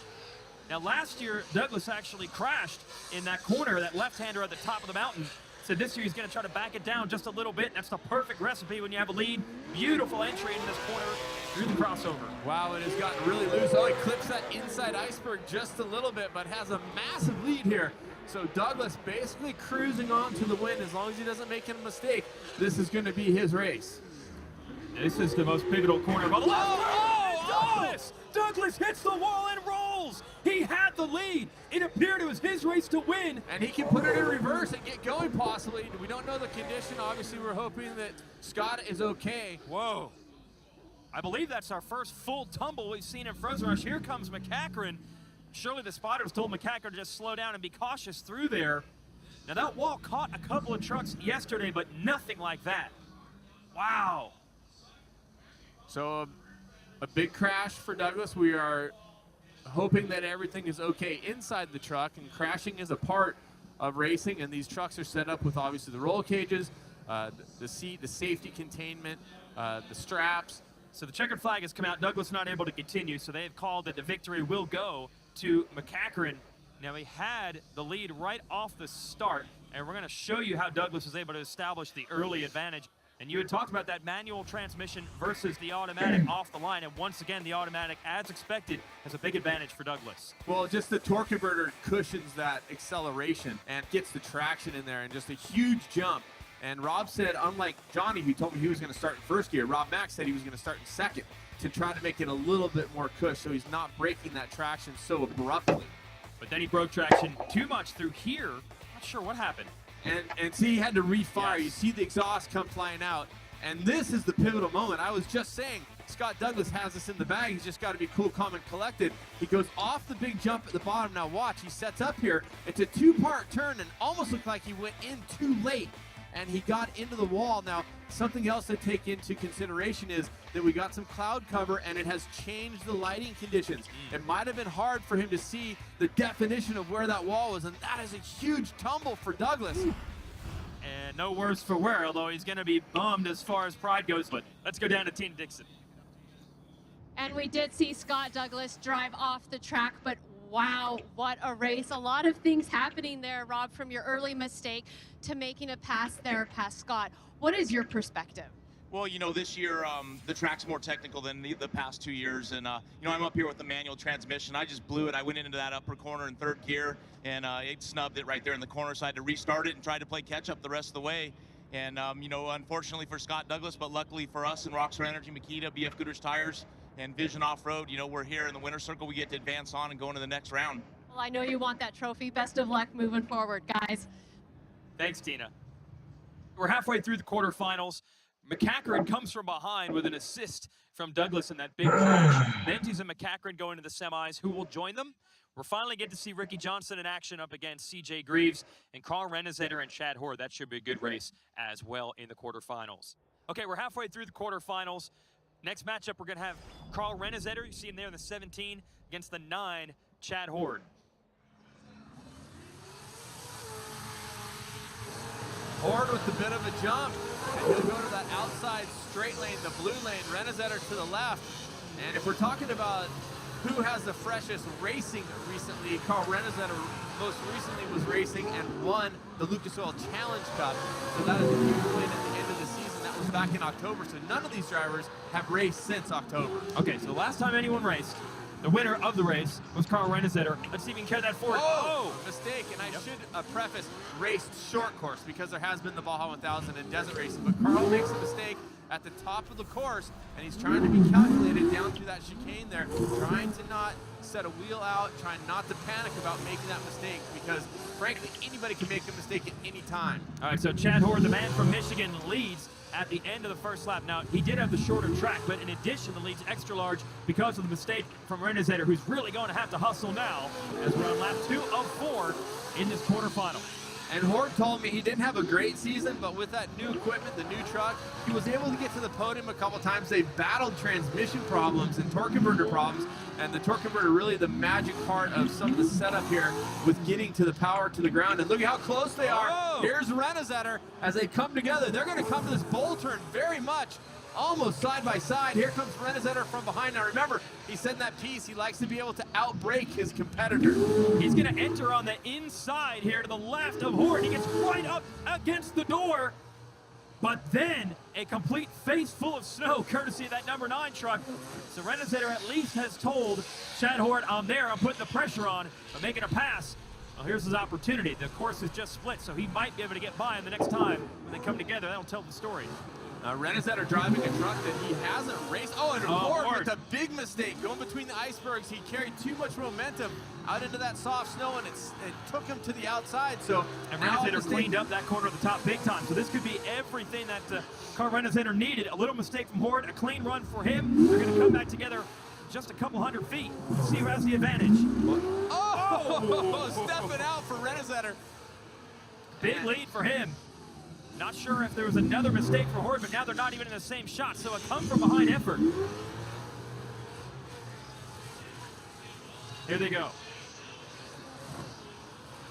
Speaker 7: Now, last year, Douglas actually crashed in that corner, that left-hander at the top of the mountain. So this year he's going to try to back it down just a little bit. That's the perfect recipe when you have a lead. Beautiful entry into this corner through the crossover.
Speaker 8: Wow, it has gotten really loose. Oh, he clips that inside iceberg just a little bit, but has a massive lead here. So Douglas basically cruising on to the win. As long as he doesn't make a mistake, this is going to be his race.
Speaker 7: This is the most pivotal corner of all. Douglas! Douglas hits the wall and rolls! He had the lead. It appeared it was his race to win.
Speaker 8: And he can put it in reverse and get going possibly. We don't know the condition. Obviously, we're hoping that Scott is okay.
Speaker 7: Whoa. I believe that's our first full tumble we've seen in Frozen Rush. Here comes McCachran. Surely the spotters told McCachran to just slow down and be cautious through there. Now that wall caught a couple of trucks yesterday, but nothing like that. Wow.
Speaker 8: So a big crash for Douglas. We are hoping that everything is okay inside the truck, and crashing is a part of racing, and these trucks are set up with obviously the roll cages, the seat, the safety containment, the straps.
Speaker 7: So the checkered flag has come out. Douglas not able to continue, so they have called that the victory will go to McCachran. Now he had the lead right off the start, and we're going to show you how Douglas was able to establish the early advantage. And you had talked about that manual transmission versus the automatic off the line, and once again the automatic, as expected, has a big advantage for Douglas.
Speaker 8: Well, just the torque converter cushions that acceleration and gets the traction in there, and just a huge jump. And Rob said, unlike Johnny, who told me he was going to start in first gear, Rob Mack said he was going to start in second to try to make it a little bit more cush, so he's not breaking that traction so abruptly.
Speaker 7: But then he broke traction too much through here. Not sure what happened.
Speaker 8: And see, he had to refire.
Speaker 7: Yes.
Speaker 8: You see the exhaust come flying out. And this is the pivotal moment. I was just saying, Scott Douglas has this in the bag. He's just got to be cool, calm, and collected. He goes off the big jump at the bottom. Now watch, he sets up here. It's a two-part turn and almost looked like he went in too late. And he got into the wall. Now, something else to take into consideration is that we got some cloud cover, and it has changed the lighting conditions. It might have been hard for him to see the definition of where that wall was, and that is a huge tumble for Douglas.
Speaker 7: And no worse for wear, although he's going to be bummed as far as pride goes. But let's go down to Tina Dixon.
Speaker 4: And we did see Scott Douglas drive off the track, but wow, what a race. A lot of things happening there, Rob, from your early mistake to making a pass there past Scott. What is your perspective?
Speaker 11: Well, you know, this year the track's more technical than the past 2 years, and you know, I'm up here with the manual transmission. I just blew it. I went into that upper corner in third gear, and it snubbed it right there in the corner, so I had to restart it and try to play catch-up the rest of the way. And, you know, unfortunately for Scott Douglas, but luckily for us and Rockstar Energy, Makita, BF Goodrich Tires, and Vision Off-Road, you know, we're here in the winner's circle. We get to advance on and go into the next round.
Speaker 4: Well, I know you want that trophy. Best of luck moving forward, guys.
Speaker 7: Thanks, Tina. We're halfway through the quarterfinals. McCachran comes from behind with an assist from Douglas in that big crash. Menzies and McCachran go into the semis. Who will join them? We're finally get to see Ricky Johnson in action up against CJ Greaves and Carl Renesetter and Chad Horde. That should be a good race as well in the quarterfinals. Okay, we're halfway through the quarterfinals. Next matchup, we're going to have Carl Renesetter. You see him there in the 17 against the 9, Chad Horde.
Speaker 8: Horde with a bit of a jump, and he'll go to that outside straight lane, the blue lane, Renesetter to the left. And if we're talking about who has the freshest racing recently, Carl Renesetter most recently was racing and won the Lucas Oil Challenge Cup. So that is a huge win at the end of the season. That was back in October, so none of these drivers have raced since October.
Speaker 7: Okay, so the last time anyone raced, the winner of the race was Carl Renesetter. Let's see if we can carry that forward.
Speaker 8: Oh, mistake, and I should preface raced short course because there has been the Baja 1000 and desert racing, but Carl makes a mistake at the top of the course, and he's trying to be calculated down through that chicane there, trying to not set a wheel out, trying not to panic about making that mistake because, frankly, anybody can make a mistake at any time.
Speaker 7: All right, so Chad Horde, the man from Michigan, leads at the end of the first lap. Now, he did have the shorter track, but in addition, the lead's extra large because of the mistake from Renesetter, who's really going to have to hustle now as we're on lap 2 of 4 in this quarterfinal.
Speaker 8: And Hort told me he didn't have a great season, but with that new equipment, the new truck, he was able to get to the podium a couple times. They battled transmission problems and torque converter problems, and the torque converter really the magic part of some of the setup here with getting to the power to the ground. And look at how close they are.
Speaker 7: Oh.
Speaker 8: Here's Renesetter as they come together. They're going to come to this bowl turn very much. Almost side by side. Here comes Renesetter from behind. Now remember, he said in that piece he likes to be able to outbrake his competitor.
Speaker 7: He's going to enter on the inside here to the left of Hort. He gets right up against the door. But then a complete face full of snow, courtesy of that number 9 truck. So Renesetter at least has told Chad Hort, I'm there, I'm putting the pressure on, I'm making a pass. Well, here's his opportunity. The course is just split, so he might be able to get by him the next time when they come together. That'll tell the story.
Speaker 8: Renesetter driving a truck that he hasn't raced. Oh, and Hort
Speaker 7: Hort.
Speaker 8: with a big mistake. Going between the icebergs, he carried too much momentum out into that soft snow, and it took him to the outside. So
Speaker 7: And
Speaker 8: now
Speaker 7: Renesetter cleaned up that corner of the top big time. So this could be everything that Carl Renesetter needed. A little mistake from Hort, a clean run for him. They're going to come back together just a couple hundred feet. See who has the advantage.
Speaker 8: Oh, stepping out for Renesetter.
Speaker 7: Big lead for him. Not sure if there was another mistake for Hort, but now they're not even in the same shot, so a come-from-behind effort. Here they go.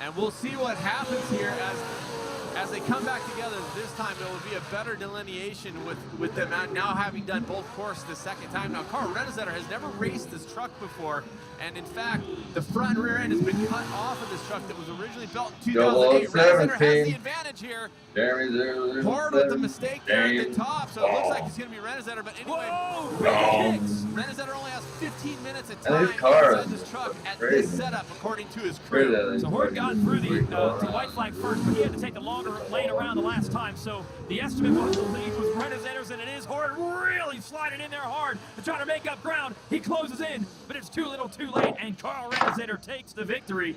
Speaker 8: And we'll see what happens here as they come back together. This time it will be a better delineation with them now having done both courses the second time. Now, Carl Renesetter has never raced this truck before, and in fact, the front and rear end has been cut off of this truck that was originally built in 2008. Renesetter has the advantage here. Hort with the mistake there at the top, so it looks like it's going to be Renesetter, but anyway, Renesetter only has 15 minutes of time inside this truck at this setup, according to his crew.
Speaker 7: So Hort got through the white flag first, but he had to take the longer lane around the last time. So the estimate was the lead was Renesetter's, and it is Hort really sliding in there hard to try to make up ground. He closes in, but it's too little too late, and Carl Renesetter takes the victory.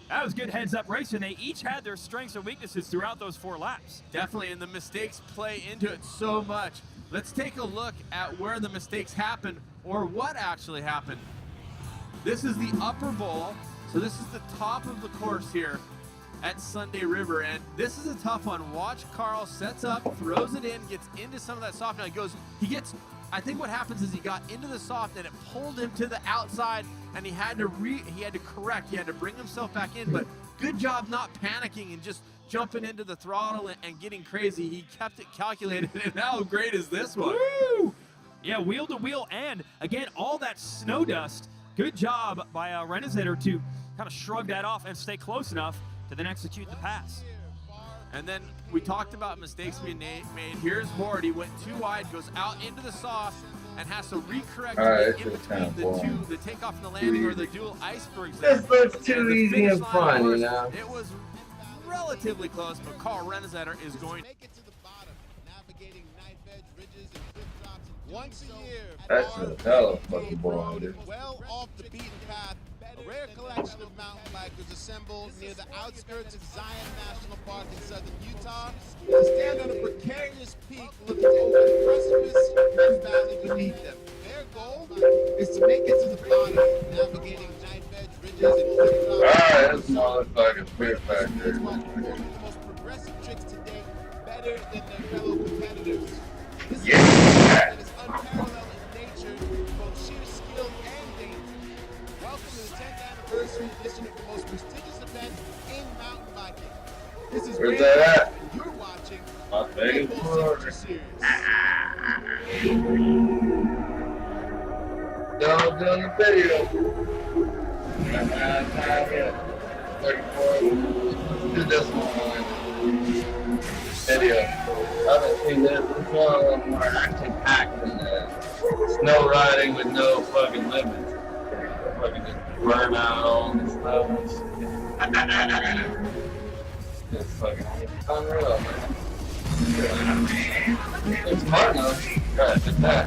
Speaker 7: That was good heads-up racing. They each had their strengths and weaknesses throughout those 4 laps.
Speaker 8: Definitely, and the mistakes play into it so much. Let's take a look at where the mistakes happen, or what actually happened. This is the upper bowl, so this is the top of the course here at Sunday River, and this is a tough one. Watch Carl sets up, throws it in, gets into some of that soft. Now I think what happens is he got into the soft and it pulled him to the outside, and he had to correct, he had to bring himself back in, but good job not panicking and just jumping into the throttle and getting crazy. He kept it calculated, and how great is this one?
Speaker 7: Woo! Yeah, wheel to wheel, and again, all that snow dust. Good job by Renesetter to kind of shrug that off and stay close enough to then execute the pass.
Speaker 8: And then we talked about mistakes being made. Here's Hort. He went too wide, goes out into the soft, and has to recorrect in between the takeoff and the landing, or the dual icebergs.
Speaker 1: This looks too easy and fun, you know.
Speaker 8: It was relatively close, but Carl Renesetter is going
Speaker 5: Make it to the bottom, navigating knife edge ridges and cliff drops. Once a year,
Speaker 1: That's a hell of a fucking ball, dude.
Speaker 5: well off the beaten path, a rare collection of mountain bikers assembled near the outskirts of Zion National Park in southern Utah. They stand on a precarious peak looking over the precipice and valley beneath them. Their goal is to make it to the bottom, navigating knife edge ridges and cliff drops.
Speaker 1: Alright, this motherfucker's fear factor.
Speaker 5: The most progressive tricks to date, better than their fellow competitors. This is that is unparalleled in nature, both sheer skill and danger. Welcome to the 10th anniversary edition of the most prestigious event in mountain biking. This is
Speaker 1: Where's that at?
Speaker 5: and you're watching
Speaker 1: Las
Speaker 5: the Red
Speaker 1: Vegas,
Speaker 5: Bull
Speaker 1: Florida.
Speaker 5: Signature Series.
Speaker 1: Don't do the video. 34. Do this one. Video. I haven't seen this. This one a little more action-packed than snow riding with no fucking limits. Fucking just burn out all this stuff. It's fucking unreal, man. It's smart enough. Right, just that.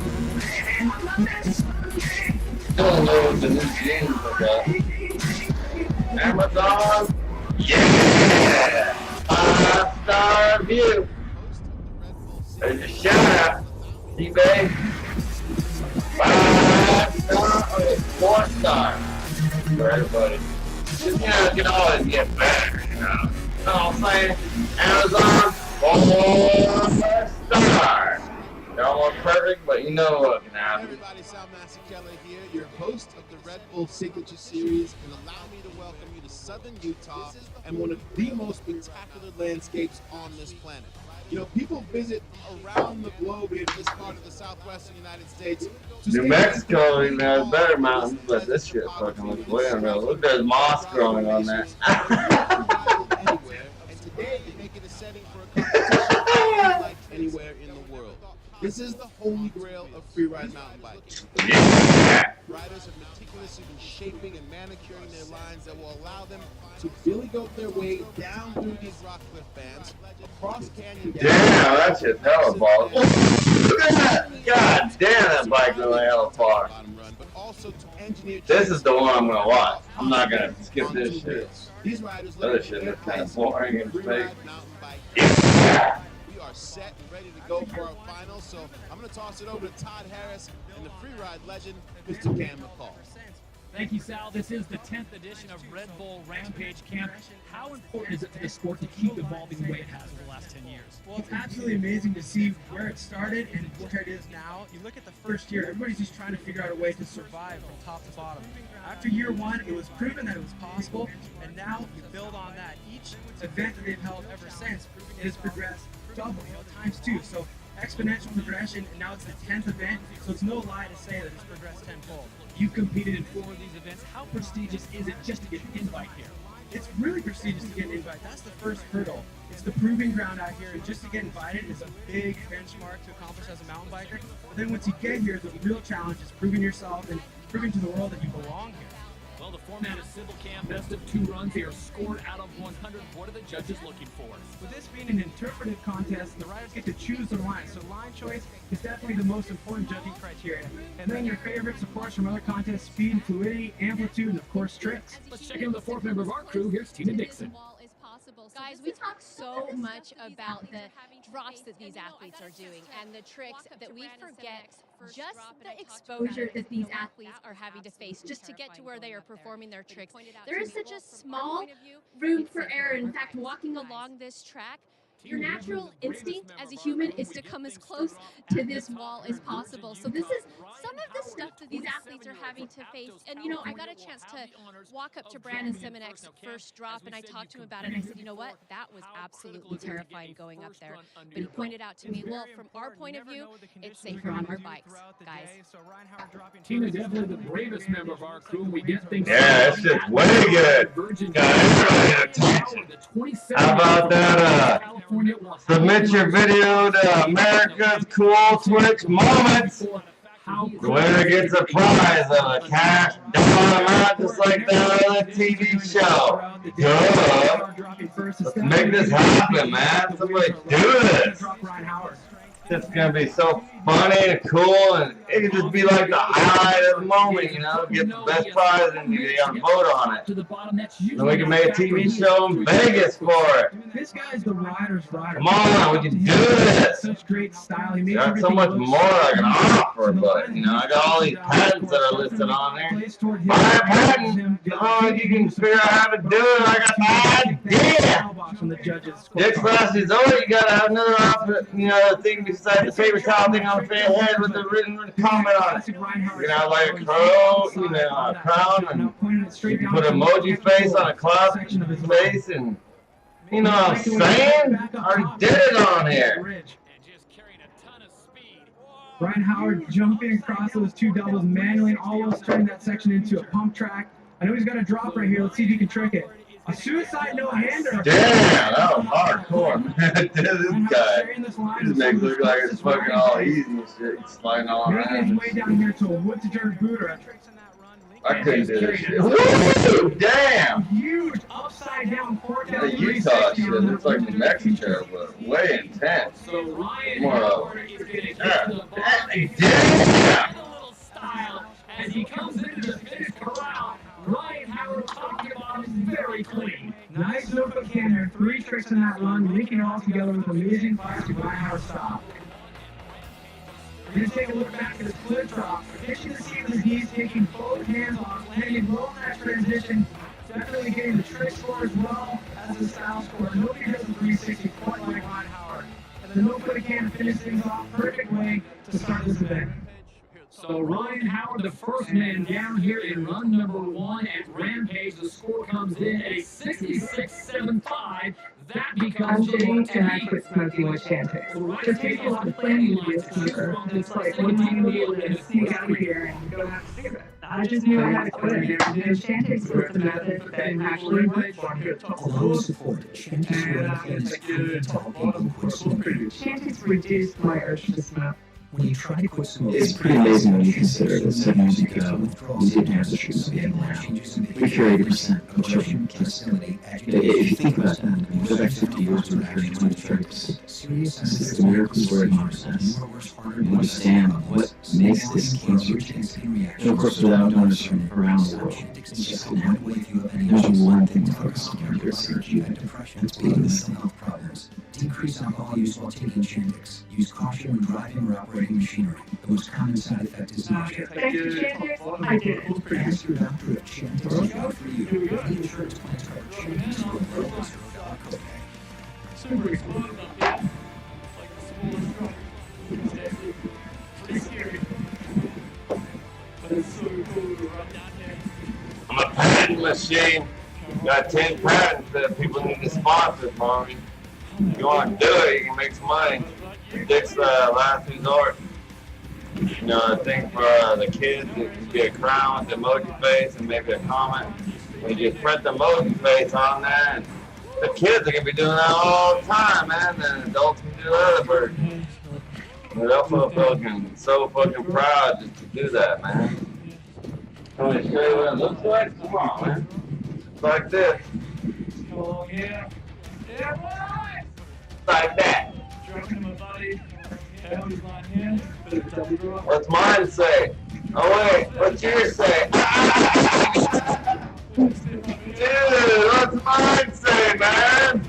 Speaker 1: Don't know what the new jeans look like. Amazon. Yeah! 5-star review. There's a shout out. eBay. 5-star or 4-star for everybody. You know, it can always get better, you know. know what I'm saying? Amazon, 4-star. They're almost perfect, but you know what can happen.
Speaker 5: Everybody, Sal Masekela here, your host of the Red Bull Signature Series, and allow me to welcome you to Southern Utah and one of the most spectacular landscapes on this planet. You know, people visit around the globe in this part of the southwestern United States.
Speaker 1: New Mexico even has better mountains, but this shit fucking looks way unreal. Look, there's moss growing on that.
Speaker 5: And today, you're making a setting for a competition like anywhere in the world. This is the holy grail of freeride mountain biking.
Speaker 1: Yeah.
Speaker 5: Riders have meticulously been shaping and manicuring their lines that will allow them to billy goat their way down through these rock cliff bands, across canyon.
Speaker 1: Damn, that shit's hella balls. Look at that! God damn, that bike really hella far. This is the one I'm gonna watch. I'm not gonna skip this shit. Other shit is kind of boring and fake. Yeah.
Speaker 5: We are set and ready to go for our finals, so I'm going to toss it over to Todd Harris and the freeride legend, Mr. Cam McCall.
Speaker 12: Thank you, Sal. This is the 10th edition of Red Bull Rampage Camp. How important is it to the sport to keep evolving the way it has over the last 10 years?
Speaker 13: Well, it's absolutely amazing to see where it started and where it is now. You look at the first year, everybody's just trying to figure out a way to survive from top to bottom. After year one, it was proven that it was possible, and now you build on that. Each event that they've held ever since has progressed double, times two. So exponential progression, and now it's the 10th event, so it's no lie to say that it's progressed tenfold.
Speaker 12: You've competed in 4 of these events. How prestigious is it just to get an invite here?
Speaker 13: It's really prestigious to get an invite. That's the first hurdle. It's the proving ground out here, and just to get invited is a big benchmark to accomplish as a mountain biker. But then once you get here, the real challenge is proving yourself and proving to the world that you belong here.
Speaker 12: Well, the format is Civil Cam, best of 2 runs. They are scored out of 100. What are the judges looking for?
Speaker 13: With this being an interpretive contest, the riders get to choose their line. So line choice is definitely the most important judging criteria. And then your favorites, of course, from other contests: speed, fluidity, amplitude, and of course tricks.
Speaker 12: Let's check in with the 4th member of our crew. Here's Tina Dixon.
Speaker 4: Guys, we talk so much about the drops that these athletes are doing and the tricks that we forget just the exposure that these athletes are having to face just to get to where they are performing their tricks. There is such a small room for error. In fact, walking along this track, your natural instinct as a human is to come as close to this wall as possible. So this is some of the stuff that these athletes are having to face. And, you know, I got a chance to walk up to Brandon Simonek's first drop, and I talked to him about it, and I said, you know what, that was absolutely terrifying going up there. But he pointed out to me, well, from our point of view, it's safer on our bikes, guys.
Speaker 12: Tina, definitely the bravest member of our crew. We get things.
Speaker 1: Yeah, it's just way good. Guys, how about that? Submit your video to America's Cool Twitch Moments. The winner gets a prize of a cash dollar amount, just like that other TV show. Duh. Let's make this happen, man. Somebody do this. It's gonna be so funny and cool, and it could just be like the highlight of the moment, you know, get the best prize and you gotta vote on it. Then we can make a TV show in Vegas for it.
Speaker 13: This guy's the rider's rider.
Speaker 1: Come on, we can do this.
Speaker 13: Such great style. He makes
Speaker 1: Got so much more I can offer, but you know, I got all these patents that are listed on there. Buy a patent, you can figure out how to do it. I got the idea. Dick Flashy's over, you gotta have another thing besides the paper towel thing on the head with the written comment on it. You're gonna have like a crow, a crown, and you can put an emoji face on a cloud face, and you know what I'm saying? I already did it on here.
Speaker 13: Brian Howard jumping across those 2 doubles manually and almost turning that section into a pump track. I know he's got a drop right here. Let's see if he can trick it. A suicide no-hander.
Speaker 1: Damn, that was hardcore, man. This guy just makes it look like it's fucking all easy and shit. He's sliding all around.
Speaker 13: Making his way down here to a wood-to-dirt booter.
Speaker 1: I couldn't do this shit. Woo! Damn!
Speaker 13: Huge upside-down fork down.
Speaker 1: The Utah shit looks like New Mexico, but way intense. More of damn!
Speaker 12: As he comes into the finish corral, Ryan Howard talking about is very clean.
Speaker 13: Nice notebook in there. 3 tricks in that run, linking it all together with amazing flash to Ryan Howard stop. We're going to take a look back at his flip drop. Pitching the seat with he's taking both hands off, landing low in that transition. Definitely getting the trick score as well. That's the style score. Nobody does a 360 quite like Ryan Howard. And then nobody can finish things off. Perfect way to start this event.
Speaker 12: So Ryan Howard, the first man down here in run number 1 at Rampage. The score comes in at a 66.75. That becomes
Speaker 14: I'm Jenny, and I quit smoking with Chantix. Just takes a lot of planning to be a smoker. It's like when you immediately to sneak out of here and go have a cigarette. I just knew I had to quit. And Chantix was the method that actually worked for me. Chantix reduced my urge to smoke.
Speaker 15: When you try to quit smoking,
Speaker 16: it's pretty amazing when you consider that 7 years ago, we didn't have the shoes we have now. We cure 80% of children. If you think about that, I mean, go back 50 years, we were curing 20-30%. It's the miracles we're ignorant of. We understand what makes this cancer chance. And of course, without donors from around the world, it's just going to happen. There's one thing to focus on here, research. It's beating the mental health problems.
Speaker 15: Decrease alcohol use while taking Chantix. Use caution when driving or operating machinery. The most common side effect is nausea.
Speaker 14: Thank you, Chantix. I did.
Speaker 15: Ask your doctor if Chantix is good for you. Any insurance plans cover Chantix or Robles or copay.
Speaker 12: Super exploded up there. Like the smallest truck. Pretty scary. But it's so cool to run down there.
Speaker 1: I'm a patent machine. Got 10 patents that people need to sponsor for me. If you want to do it, you can make some money. Dick's the last resort. You know, I think for the kids, it could be a crown with the emoji face and maybe a comment. You just print the emoji face on there, and the kids are going to be doing that all the time, man. And adults can do other versions. They're so fucking proud just to do that, man. Can we show you what it looks like? Come on, man. It's like this.
Speaker 12: Oh, yeah. Yeah, boy!
Speaker 1: Like that.
Speaker 12: Dropping my body. Heaven's not here.
Speaker 1: What's mine say? Oh wait, what's yours say? Dude, what's mine say, man?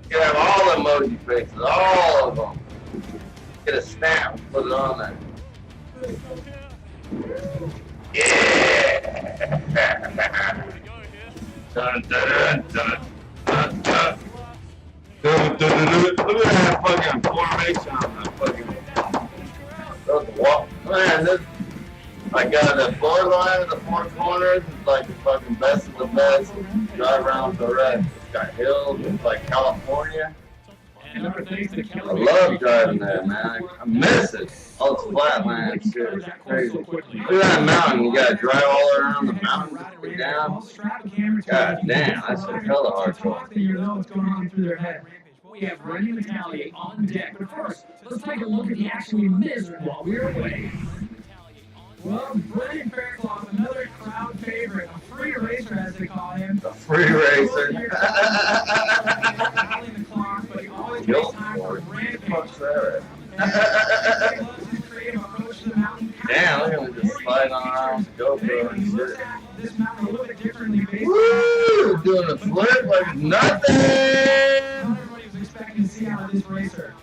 Speaker 1: You have all emoji faces, all of them. Get a stamp, put it on there. Yeah! Dun, dun, dun, dun, dun, dun. Look at that fucking formation on that fucking wall. Man, this, I got the floor line of the 4 corners. It's like the fucking best of the best. Drive around the rest. It's got hills. It's like California. I love driving there, man. I miss it. All this flat land shit. It's crazy. Look at that mountain. You gotta drive all around the mountain to get down. God damn, that's a hella hardcore.
Speaker 12: You know what's going on through their head. We have Randy Metalier on deck. But first, let's take a look at the action we missed while we were away. Well, Brendan Fairclough, another crowd favorite, a free racer as they call him.
Speaker 1: A free racer.
Speaker 12: Damn,
Speaker 1: look at him just sliding around the GoPro and shit. Woo! Doing a flip like nothing!
Speaker 12: Everybody was expecting to see how this racer.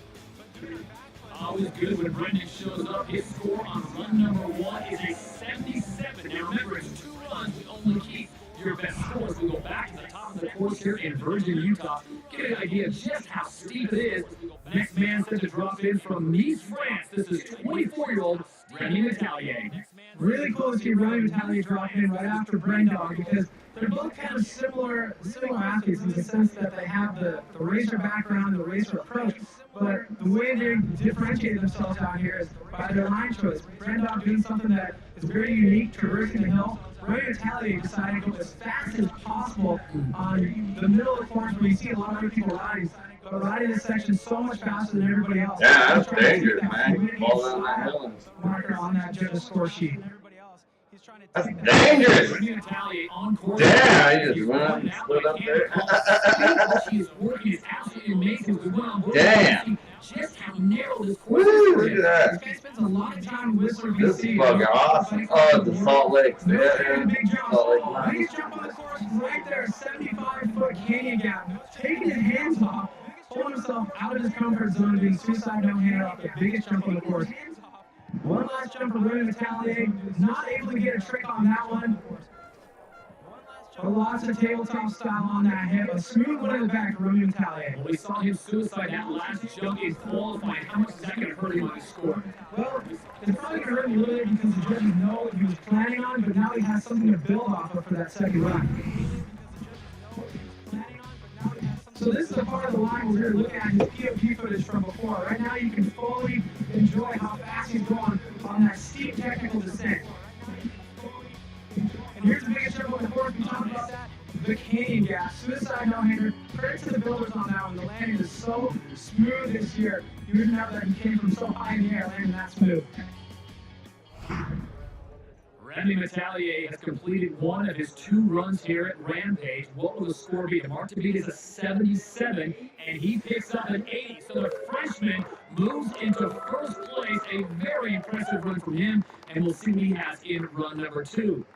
Speaker 12: Always good when Brendan shows up. His score on run number 1 is a 77. Now remember, it's 2 runs. We only keep your best scores. We go back to the top of the course here in Virgin, Utah. Get an idea of just how steep it is. The next man set to drop in from Nice, France. This is 24-year-old Randy Metalier.
Speaker 13: Really cool to see Randy Metalier drop in right after Brendog because they're both kind of similar athletes in the sense that they have the racer background, the racer approach, but the way they differentiate themselves out here is by their line choice. Brendog doing something that is very unique, traversing the hill. Randy Metalier decided to go as fast as possible on the middle of the course where you see a lot of other people riding. But riding this section so much faster than everybody else.
Speaker 1: Yeah, that's dangerous, man. Fall down that hill.
Speaker 13: Marker on that judge's score sheet.
Speaker 1: That's dangerous! Damn, I just went up and split up there. Damn!
Speaker 12: Just how narrow this course
Speaker 1: Woo,
Speaker 12: is.
Speaker 1: look at that.
Speaker 13: This guy spends a lot of time in Whistler,
Speaker 1: This is fucking awesome. Oh, the Salt Lake. Yeah, Salt Lake.
Speaker 13: Biggest jump on the course right there, 75-foot canyon gap. Taking his hands off, pulling himself out of his comfort zone, doing suicide no-hander off the biggest jump on the course. One last jump for Randy Metalier, not able to get a trick on that one. But lots of tabletop style on that hip. A smooth one in the back to Remy Metalier.
Speaker 12: Well, we saw him suicide that last jump in qualifying. How much is that going to hurt him on his score?
Speaker 13: Well, it's probably going to hurt him a little bit because the judges know what he was planning on, but now he has something to build off of for that second run. So this is the part of the line where we're looking at his POG footage from before. Right now you can fully enjoy how fast he's going on that steep technical descent. And here's the biggest jump on the course. We talked about that. The canyon gap. Suicide no-hander. Credit to the builders on that one. The landing is so smooth this year. You wouldn't know that he came from so high in the air landing that smooth.
Speaker 12: Remy Metalier has completed one of his 2 runs here at Rampage. What will the score be? The mark to beat is a 77, and he picks up an 80. So the freshman moves into first place. A very impressive run from him, and we'll see what he has in run number 2.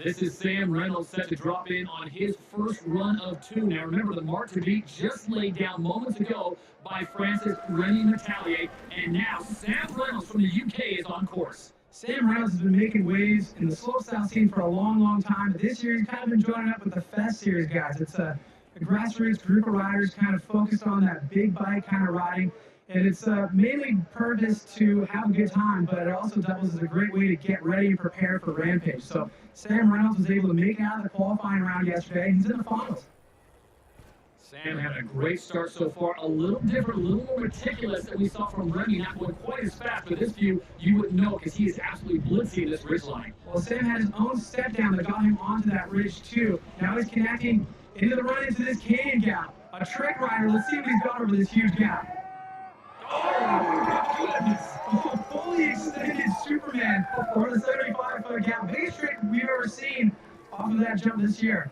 Speaker 12: This is Sam Reynolds set to drop in on his first run of 2. Now remember, the mark to beat just laid down moments ago by Francis Remy Metalier, and now Sam Reynolds from the UK is on course.
Speaker 13: Sam Reynolds has been making waves in the slopestyle scene for a long, long time, but this year he's kind of been joining up with the Fest Series guys. It's a grassroots group of riders kind of focused on that big bike kind of riding, and it's mainly purpose to have a good time, but it also doubles as a great way to get ready and prepare for Rampage. So Sam Reynolds was able to make it out of the qualifying round yesterday, and he's in the finals.
Speaker 12: Sam had a great start so far, a little different, a little more meticulous than we saw from Remy, not going quite as fast, but this view you wouldn't know because he is absolutely blitzing this ridge line.
Speaker 13: Well, Sam had his own step down that got him onto that ridge too. Now he's connecting into the run into this canyon gap. A trick rider, let's see what he's got over this huge gap. Oh, goodness. Oh, fully extended Superman over the 75-foot gap. Biggest trick we've ever seen off of that jump this year.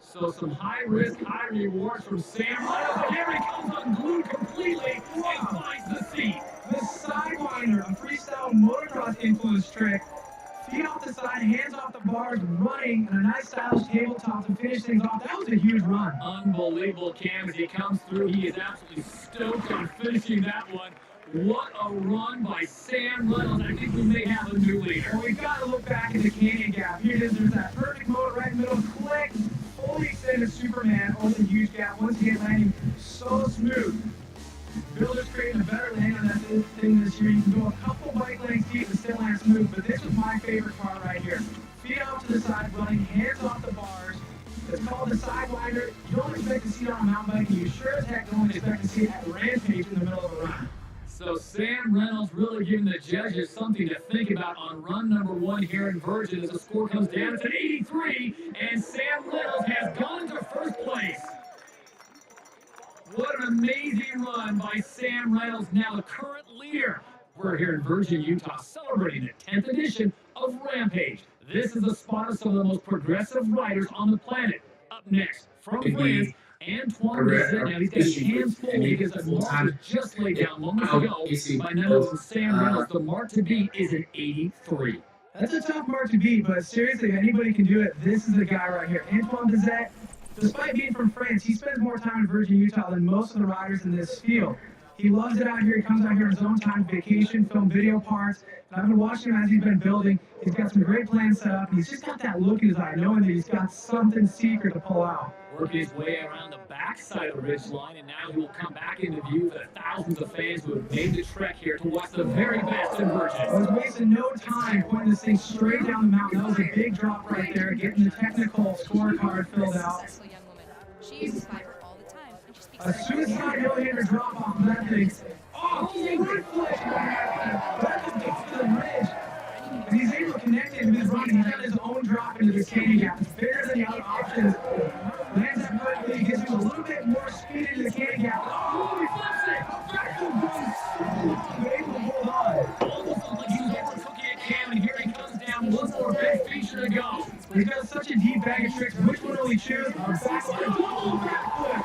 Speaker 12: So some high risk, high rewards from Sam Reynolds. And here he comes unglued completely and finds the seat.
Speaker 13: The Sidewinder, a freestyle motocross influence trick. Feet off the side, hands off the bars, running, and a nice stylish tabletop to finish things off. That was a huge run.
Speaker 12: Unbelievable, Cam. As he comes through, he is absolutely stoked on finishing that one. What a run by Sam Reynolds. I think we may have a new leader.
Speaker 13: Well, we've got to look back at the canyon gap. Here it is. There's that perfect motor right in the middle. Click. Fully extended Superman over the huge gap. Once again, landing so smooth. Builders creating a better land on that thing this year. You can go a couple bike lengths deep and still land smooth, but this was my favorite part right here. Feet off to the side, running, hands off the bars. It's called the Sidewinder. You don't expect to see it on a mountain bike, and you sure as heck don't expect to see it at Rampage in the middle of a run.
Speaker 12: So Sam Reynolds really giving the judges something to think about on run number 1 here in Virgin as the score comes down to 83, and Sam Reynolds has gone to first place. What an amazing run by Sam Reynolds, now the current leader. We're here in Virgin, Utah, celebrating the 10th edition of Rampage. This is the spot of some of the most progressive riders on the planet. Up next, from France, Antoine Bizet. Now he's got his hands full because the mark was just laid down moments ago by none other than Sam Reynolds. The mark to beat is an 83.
Speaker 13: That's a tough mark to beat, but seriously, if anybody can do it, this is the guy right here. Antoine Bizet, despite being from France, he spends more time in Virgin, Utah than most of the riders in this field. He loves it out here. He comes out here on his own time, vacation, film video parts. And I've been watching him as he's been building. He's got some great plans set up, and he's just got that look in his eye, knowing that he's got something secret to pull out.
Speaker 12: Working his way around the backside of the ridge line, and now he will come back into view for the thousands of fans who have made the trek here to watch the very best in Virgin.
Speaker 13: I was wasting no time pointing this thing straight down the mountain. That was a big drop right there, getting the technical scorecard filled out.
Speaker 17: She uses fiber all the time, and she speaks
Speaker 13: A suicide no-hander drop off of that thing. Oh, front flip! Back to the ridge. And he's able to connect into his run. He's got his own drop into this canyon gap. It's bigger than the other options. Lands that perfectly, gives him a little bit more speed into the canyon gap. Oh, he flips it! Back to the able to hold on.
Speaker 12: Almost looked like he was overcooking at Cam, and here he comes down. One more big feature to go.
Speaker 13: He's got such a deep bag of tricks. Which one will he choose? A backflip. Oh, backflip.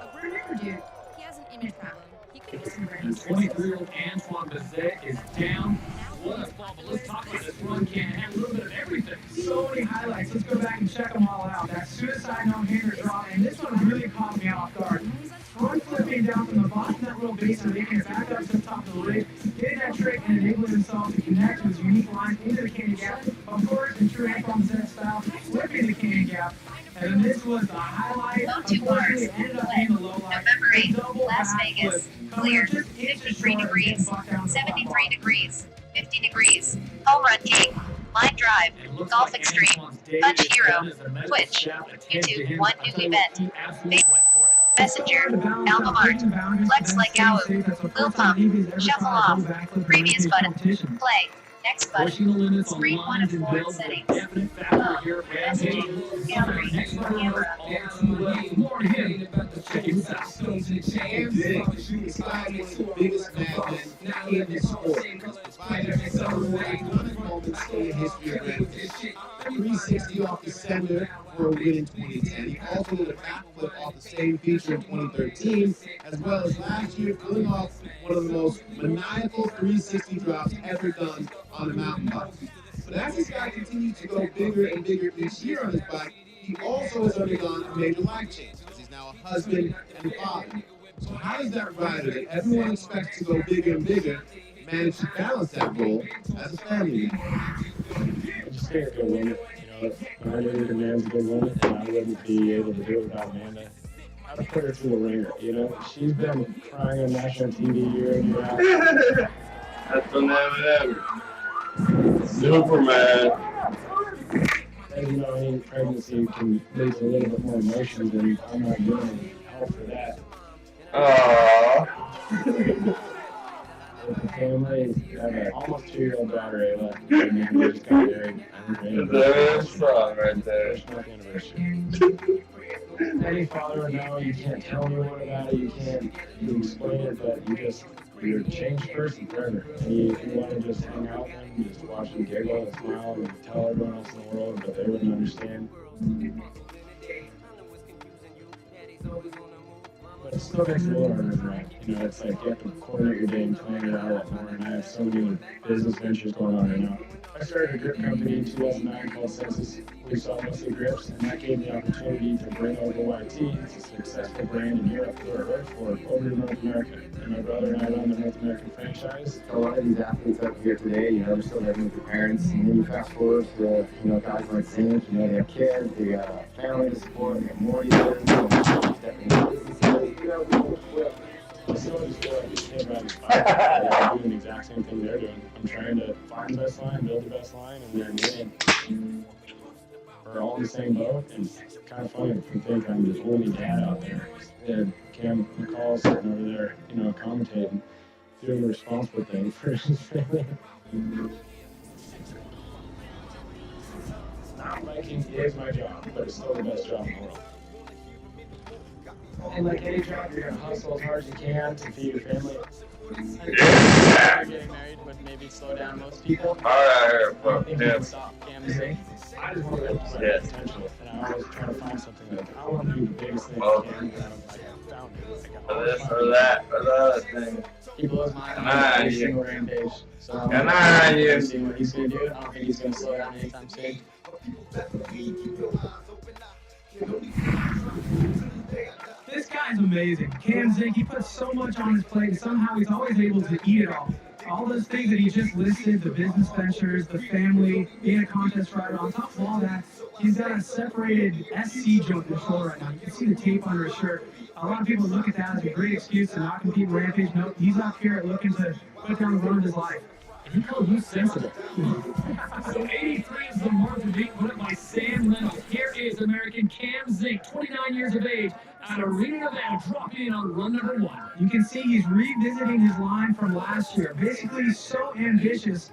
Speaker 17: a Bruno dude. He has an image problem. He could use some brain.
Speaker 12: 23-year-old Antoine Bizet is down. What a fall, but let's talk about this run, Cam. It had a little bit of everything.
Speaker 13: So many highlights. Let's go back and check them all out. That suicide no-hander drop, and this one really caught me off guard. front flipping down from the bottom of that little basin, making it back up to the top of the rig, getting that trick and enabling himself to connect with his unique line into the canyon gap. Of course, in true Antoine Zed style, flipping the canyon gap. And then this was the highlight. Unfortunately, it ended up being the low light.
Speaker 18: November 8th, Las Vegas. Clear. 53 degrees. 73 degrees. 50 degrees. Home run king. Line drive. Golf extreme. Punch hero. Twitch. YouTube. One new event. Messenger. Album art. Flex like Awu. Will pump. Shuffle off. Previous button. Play. Next button. Screen 1 of 4 settings. Messaging. Gallery. Camera.
Speaker 5: Biggest madness in the sport. In history of Rampage. 360 off the center for a win in 2010. He also did a backflip off the same feature in 2013, as well as last year pulling off one of the most maniacal 360 drops ever done on a mountain bike. But as this guy continues to go bigger and bigger each year on his bike, he also has undergone a major life change, as he's now a husband and father. So how does that rider that everyone expects to go bigger and bigger manage to balance that role as a family man?
Speaker 19: I just think it's a limit. You know, I knew the man's a good woman, and I wouldn't be able to do it without Amanda. I would put her through the ringer, you know? She's been crying on national TV year in, year out.
Speaker 1: That's the name of it. Superman.
Speaker 19: As you know, any pregnancy can lead to a little bit more emotions, and I'm not doing help for that.
Speaker 1: Aww.
Speaker 19: With the family, I have an almost 2-year-old daughter, Ayla, and then we just got married.
Speaker 1: There is fun right there.
Speaker 19: Any father would know, you can't tell anyone about it, you can't explain it, but you're a changed person forever. And you want to just hang out with them, just watch them giggle and smile and tell everyone else in the world, but they wouldn't understand. But it still makes it a little harder, right? You know, it's like you have to coordinate your day and plan it out a lot more, and I have so many business ventures going on right now. I started a grip company in 2009 called Census. We saw mostly grips, and that gave me the opportunity to bring over YT. It's a successful brand in Europe for over to North America. And my brother and I run the North American franchise.
Speaker 20: A lot of these athletes up here today, you know, they're still living with their parents. And then you fast forward to, you know, guys like Zink, you know, they have kids, they got a family to support, they have more years, stepping into businesses.
Speaker 19: I still just feel like a kid riding a bike. I'm doing the exact same thing they're doing. I'm trying to find the best line, build the best line, and then win. We're all in the same boat, and it's kind of funny to think I'm the only dad out there. And Cam McCall's sitting over there, you know, commentating, doing the responsible thing for his family. Mountain biking is my job, but it's still the best job in the world. And like any job, you're gonna hustle as hard as you can to feed your family.
Speaker 1: Yeah.
Speaker 21: Getting married would maybe slow down most people.
Speaker 1: All right,
Speaker 21: yeah. Stop Cam's sake.
Speaker 19: I just want to reach my potential, and I always try to find something that I want to do the biggest thing I can, and I found it.
Speaker 1: For this or that or the other thing.
Speaker 21: He blows my
Speaker 1: Come
Speaker 21: mind
Speaker 1: on,
Speaker 21: every
Speaker 1: you.
Speaker 21: single rampage. So I'm
Speaker 1: Come on, you.
Speaker 21: see what he's gonna do. I don't think he's gonna slow down anytime soon.
Speaker 13: This guy's amazing. Cam Zink, he puts so much on his plate, and somehow he's always able to eat it all. All those things that he just listed, the business ventures, the family, being a contest rider, on top of all that, he's got a separated SC joint in his shoulder right now. You can see the tape under his shirt. A lot of people look at that as a great excuse to not compete in Rampage. No, he's up here looking to put down the run of his life.
Speaker 12: He called you sensitive. So 83 is the mark of being put up by Sam Reynolds. Here is American Cam Zink, 29 years of age, out of Reno, Nevada, dropping in on run number 1.
Speaker 13: You can see he's revisiting his line from last year. Basically, he's so ambitious.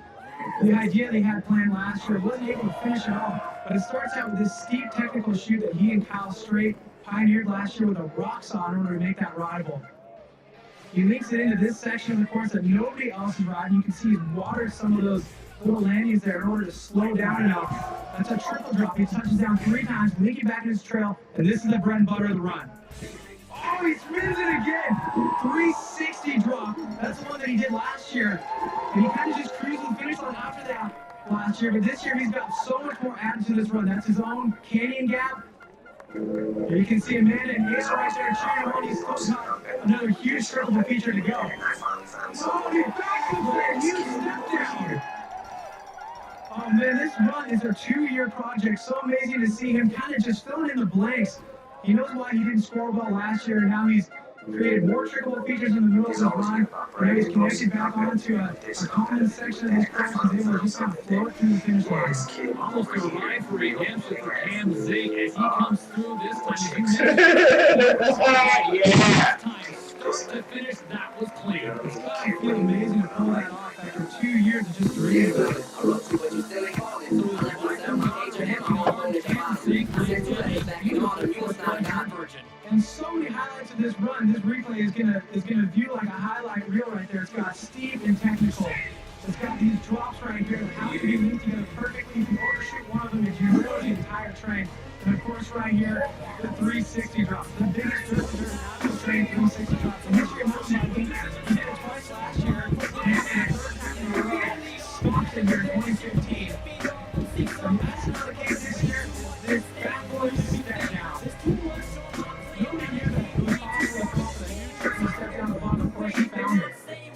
Speaker 13: The idea they had planned last year wasn't able to finish it all. But it starts out with this steep technical chute that he and Kyle Strait pioneered last year with a rocks on in order to make that rideable. He links it into this section of the course that nobody else is riding. You can see he's watered some of those little landings there in order to slow down enough. That's a triple drop. He touches down 3 times, linking back in his trail, and this is the bread and butter of the run. Oh, he spins it again! 360 drop. That's the one that he did last year. And he kind of just cruised to the finish line after that last year. But this year, he's got so much more added to this run. That's his own canyon gap. Here you can see Amanda and Ace right there cheering on. He's still got another huge circle feature to go. Oh, he back to the huge step down. Oh man, this run is a 2-year project. So amazing to see him kind of just filling in the blanks. He knows why he didn't score well last year, and now he's created more trickable features in the middle of his run. Now he's connected back onto a common section of his course and is able to just kind of float through the finish line.
Speaker 12: Almost a ride for redemption for Cam Zig as he comes through this time. This time, start to finish, that was clean.
Speaker 13: I feel amazing to pull that off after 2 years of just dreaming. And so many highlights of this run. This replay is gonna view like a highlight reel right there. It's got steep and technical. It's got these drops right here that have to be linked together perfectly. If you overshoot one of them, it derails the entire train. And of course, right here, the 360 drops. The biggest drifter in the train, 360 drops. And this year, he did it twice last year. And the third time in a row, stopped in here in 2015. And that's not the case this year. This backwards step down. Nobody knew that it was possible to call the new triple step down the bottom. Of course, he found it.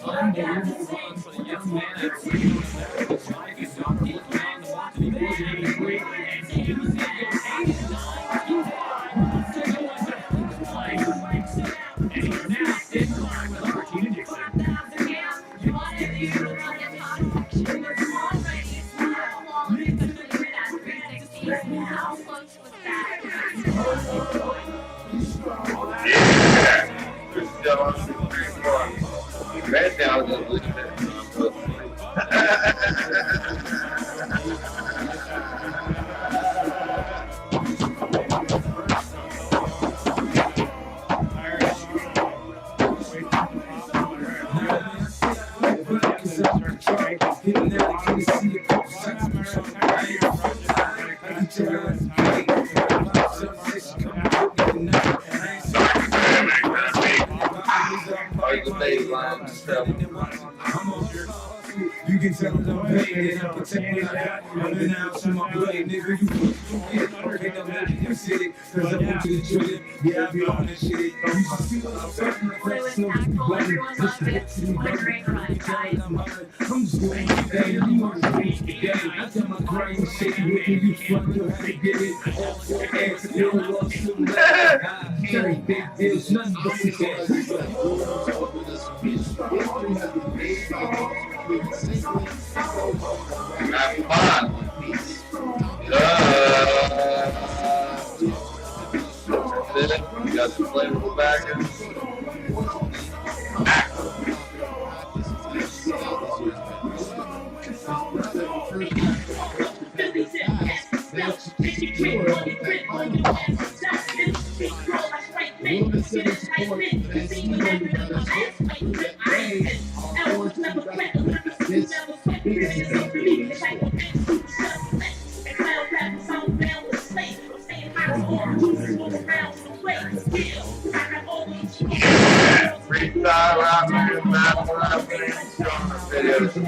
Speaker 12: Unbelievable run for the young man at his life is not looking on the mark to be 83, and he goes 89, 25 to go into first place. And he's now in line with Martina Dixon.
Speaker 4: How close was that?
Speaker 1: Yeah! Good job. Right now, just listen to it.
Speaker 2: You can tell them I'm paid and I'm protecting that. I've been out to my blade, nigga. You get okay, I'm not in city. Cause I went to the trillion. Yeah, I be on this shit. You should see what I'm talking about. Just to get to the I'm just doing my thing. You want to reach the game. I tell my brain shit. You front your how to get it. All your ass and your love to that. Very big deals, nothing but success.
Speaker 1: Have fun. That's it. You got some flavorful baggage. Freestyle rapping, battle rapping, showing the videos and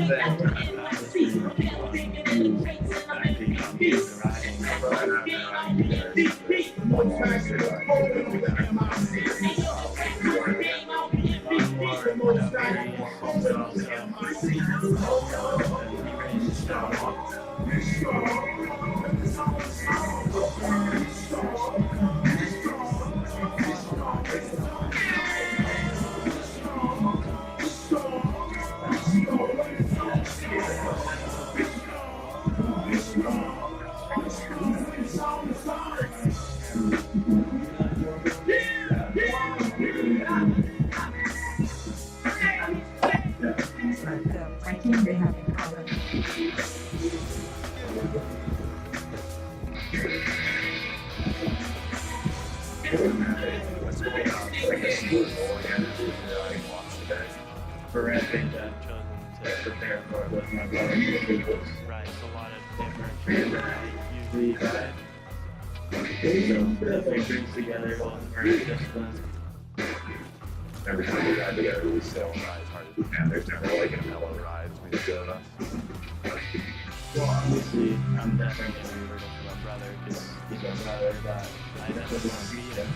Speaker 19: For rapping, I've chosen to prepare for it with my brother. Right, a lot of different tricks that I usually ride. So definitely brings together both very disciplines.
Speaker 1: every time we ride together, we still ride hard. And there's never like a mellow ride between the two of us.
Speaker 19: Well, obviously, I'm definitely going to be rooting for my brother
Speaker 21: because I definitely want to beat him.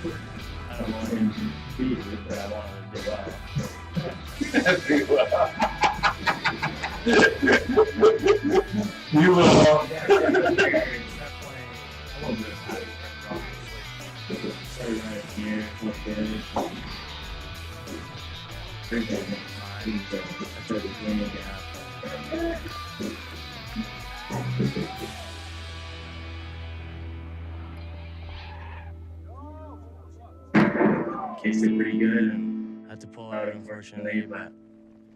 Speaker 21: I don't want him to beat me, but I want him to do well.
Speaker 1: You will.
Speaker 21: I won't be happy, obviously. Started right here, look good. Drink that next time, so I started winning out. Tasted pretty good and had to pull out unfortunately, but